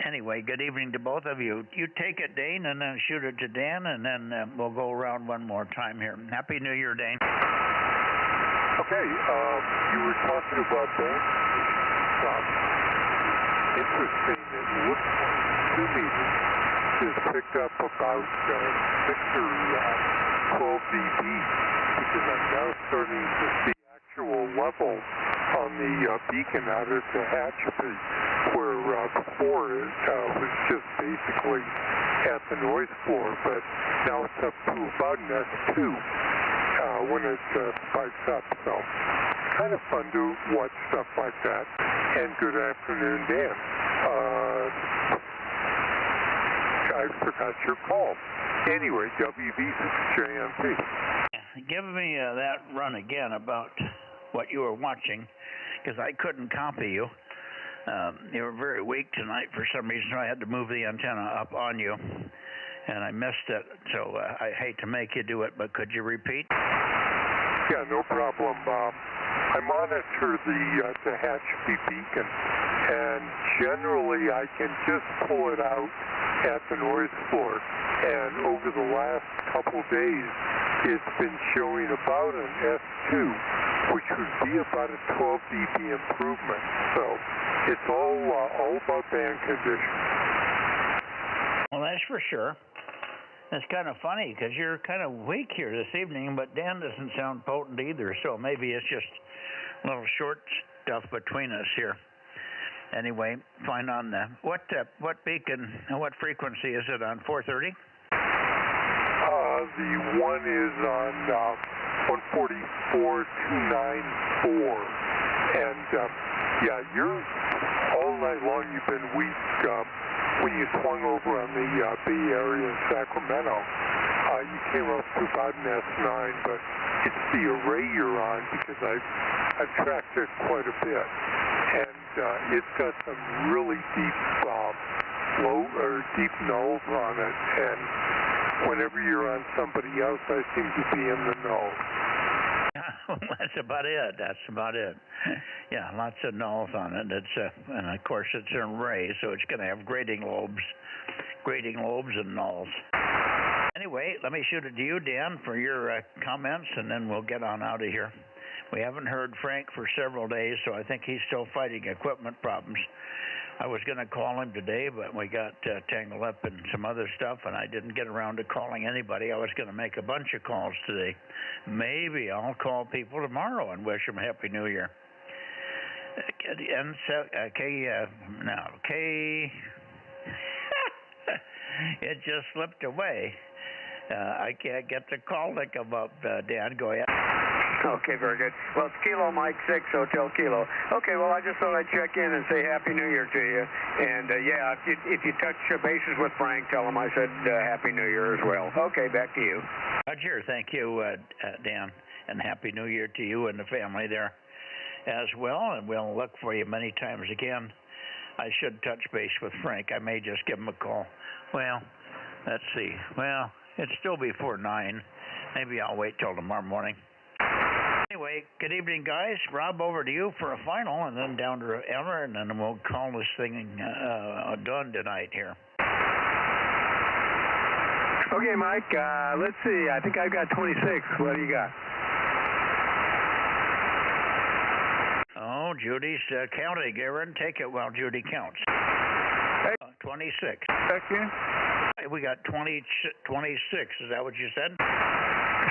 Anyway, good evening to both of you. You take it, Dane, and then shoot it to Dan, and then we'll go around one more time here. Happy New Year, Dane. Okay, you were talking about band conditions. Interesting, it looks like 2 meters is picked up about 6 or 12 dB, because I'm now starting to see actual level on the beacon out at the Hatchby, where before it was just basically at the noise floor, but now it's up to about an S2 when it spikes up, so kind of fun to watch stuff like that. And good afternoon, Dan. I forgot your call. Anyway, WB6JMP. Give me that run again about what you were watching, because I couldn't copy you. You were very weak tonight for some reason, so I had to move the antenna up on you, and I missed it. So I hate to make you do it, but could you repeat? Yeah, no problem. I monitor the Hatchby beacon, and generally I can just pull it out at the noise floor. And over the last couple days, it's been showing about an S2, which would be about a 12 dB improvement. So it's all about band conditions. Well, that's for sure. It's kind of funny because you're kind of weak here this evening, but Dan doesn't sound potent either, so maybe it's just a little short stuff between us here. Anyway, fine on the what beacon and what frequency is it on 430? the one is on 144.294. And, yeah, you're all night long you've been weak when you swung over on the Bay Area in Sacramento. You came up to about an S9, but it's the array you're on because I've tracked it quite a bit. And it's got some really deep deep nulls on it. And whenever you're on somebody else, I seem to be in the know. That's about it. That's about it. Yeah, lots of nulls on it. And of course it's an array, so it's going to have grading lobes and nulls. Anyway, let me shoot it to you, Dan, for your comments, and then we'll get on out of here. We haven't heard Frank for several days, so I think he's still fighting equipment problems. I was going to call him today, but we got tangled up in some other stuff, and I didn't get around to calling anybody. I was going to make a bunch of calls today. Maybe I'll call people tomorrow and wish them a Happy New Year. It just slipped away. I can't get the call to come up. Dan, go ahead. Okay, very good. Well, it's Kilo Mike 6 Hotel Kilo. Okay, well, I just thought I'd check in and say Happy New Year to you. And, yeah, if you touch bases with Frank, tell him I said Happy New Year as well. Okay, back to you. Roger, thank you, Dan. And Happy New Year to you and the family there as well. And we'll look for you many times again. I should touch base with Frank. I may just give him a call. Well, let's see. Well, it's still before 9. Maybe I'll wait till tomorrow morning. Anyway, good evening, guys. Rob, over to you for a final, and then down to Emma, and then we'll call this thing done tonight here. Okay, Mike, let's see. I think I've got 26. What do you got? Oh, Judy's counting. Aaron, take it while Judy counts. 26. Second. We got 26. Is that what you said?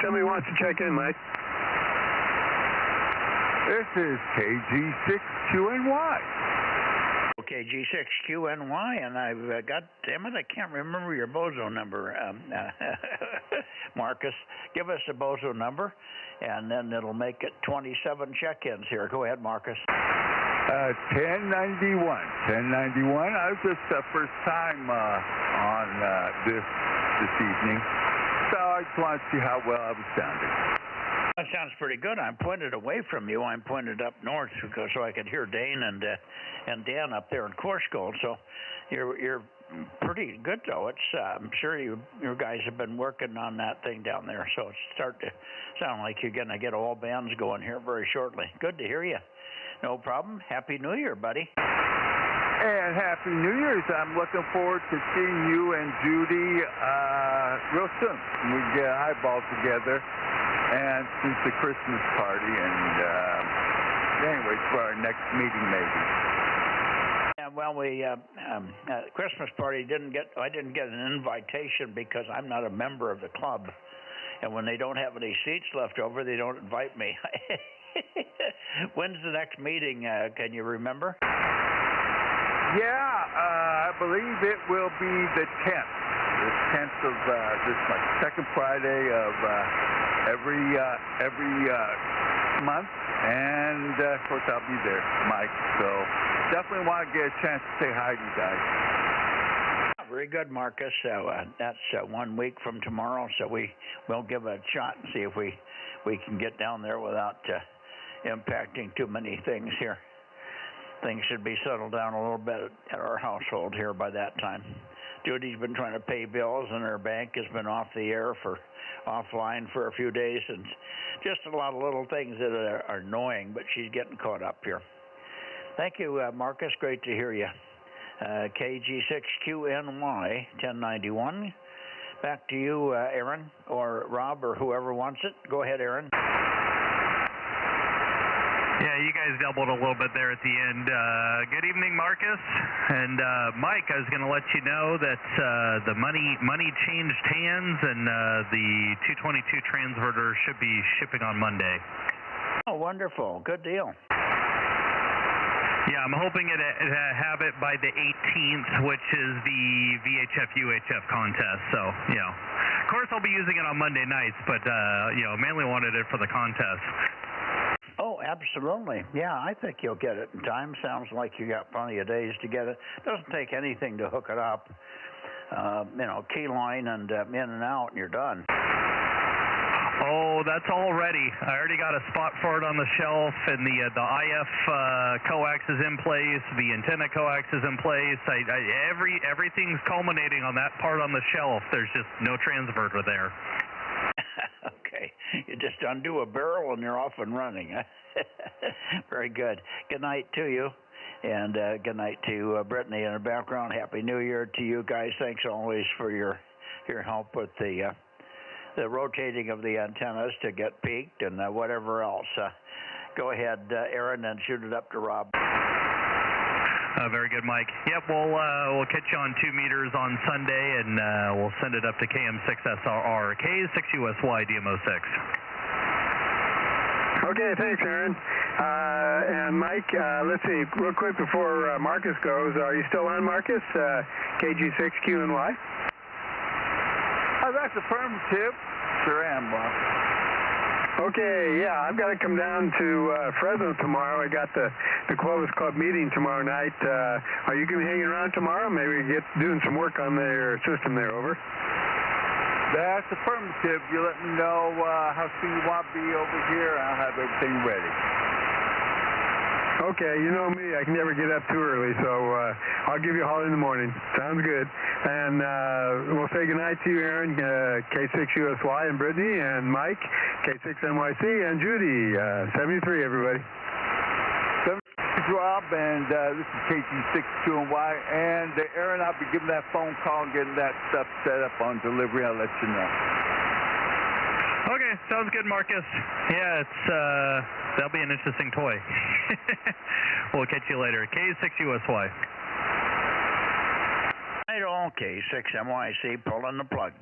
Somebody wants to check in, Mike. This is KG6QNY. Okay, G6QNY, and I've got, damn it, I can't remember your Bozo number, Marcus. Give us a Bozo number, and then it'll make it 27 check-ins here. Go ahead, Marcus. 1091. 1091. I was just the first time on this evening, so I just wanted to see how well I was sounding. That sounds pretty good. I'm pointed away from you. I'm pointed up north so I could hear Dane and Dan up there in Coursegold. So you're pretty good, though. It's I'm sure you guys have been working on that thing down there. So it's starting to sound like you're going to get all bands going here very shortly. Good to hear you. No problem. Happy New Year, buddy. And Happy New Year's. I'm looking forward to seeing you and Judy real soon. We get eyeballs together. And since the Christmas party, and anyways, for our next meeting, maybe. Yeah, well, we Christmas party I didn't get an invitation because I'm not a member of the club, and when they don't have any seats left over, they don't invite me. When's the next meeting? Can you remember? Yeah, I believe it will be the 10th. The 10th of this month, second Friday of every month, and of course I'll be there, Mike. So definitely want to get a chance to say hi to you guys. Very good, Marcus. That's 1 week from tomorrow, so we'll give it a shot and see if we can get down there without impacting too many things here. Things should be settled down a little bit at our household here by that time. Judy's been trying to pay bills, and her bank has been offline for a few days, and just a lot of little things that are annoying, but she's getting caught up here. Thank you, Marcus. Great to hear you. KG6QNY 1091. Back to you, Aaron, or Rob, or whoever wants it. Go ahead, Aaron. Yeah, you guys doubled a little bit there at the end. Good evening, Marcus. And Mike, I was going to let you know that the money changed hands, and the 222 transverter should be shipping on Monday. Oh, wonderful. Good deal. Yeah, I'm hoping to have it by the 18th, which is the VHF UHF contest. So, of course I'll be using it on Monday nights, but, mainly wanted it for the contest. Oh, absolutely. Yeah, I think you'll get it in time. Sounds like you got plenty of days to get it. Doesn't take anything to hook it up. Key line and in and out, and you're done. Oh, that's all ready. I already got a spot for it on the shelf, and the IF coax is in place. The antenna coax is in place. Everything's culminating on that part on the shelf. There's just no transverter there. Okay, you just undo a barrel and you're off and running. Very good. Good night to you, and good night to Brittany in the background. Happy New Year to you guys. Thanks always for your help with the rotating of the antennas to get peaked and whatever else. Go ahead, Aaron, and shoot it up to Rob. Very good, Mike. Yep, we'll catch you on 2 meters on Sunday, and we'll send it up to KM6SRR, K6USY, DMO6. Okay, thanks, Aaron. And Mike, let's see, real quick before Marcus goes, are you still on, Marcus? KG6QNY? Oh, that's affirmative. Sure am, Bob. Okay, yeah, I've got to come down to Fresno tomorrow. I got the Clovis Club meeting tomorrow night. Are you going to be hanging around tomorrow? Maybe we get doing some work on their system there, over. That's affirmative. You let me know how soon you want to be over here, and I'll have everything ready. Okay, you know me. I can never get up too early, so I'll give you a holler in the morning. Sounds good. And we'll say goodnight to you, Aaron, K6USY, and Brittany, and Mike, K6NYC, and Judy, 73, everybody. 73, Rob, and this is KG6QNY, and Aaron, I'll be giving that phone call and getting that stuff set up on delivery. I'll let you know. Okay, sounds good, Marcus. Yeah, that'll be an interesting toy. We'll catch you later. K6USY. Okay, 6NYC, pulling the plug.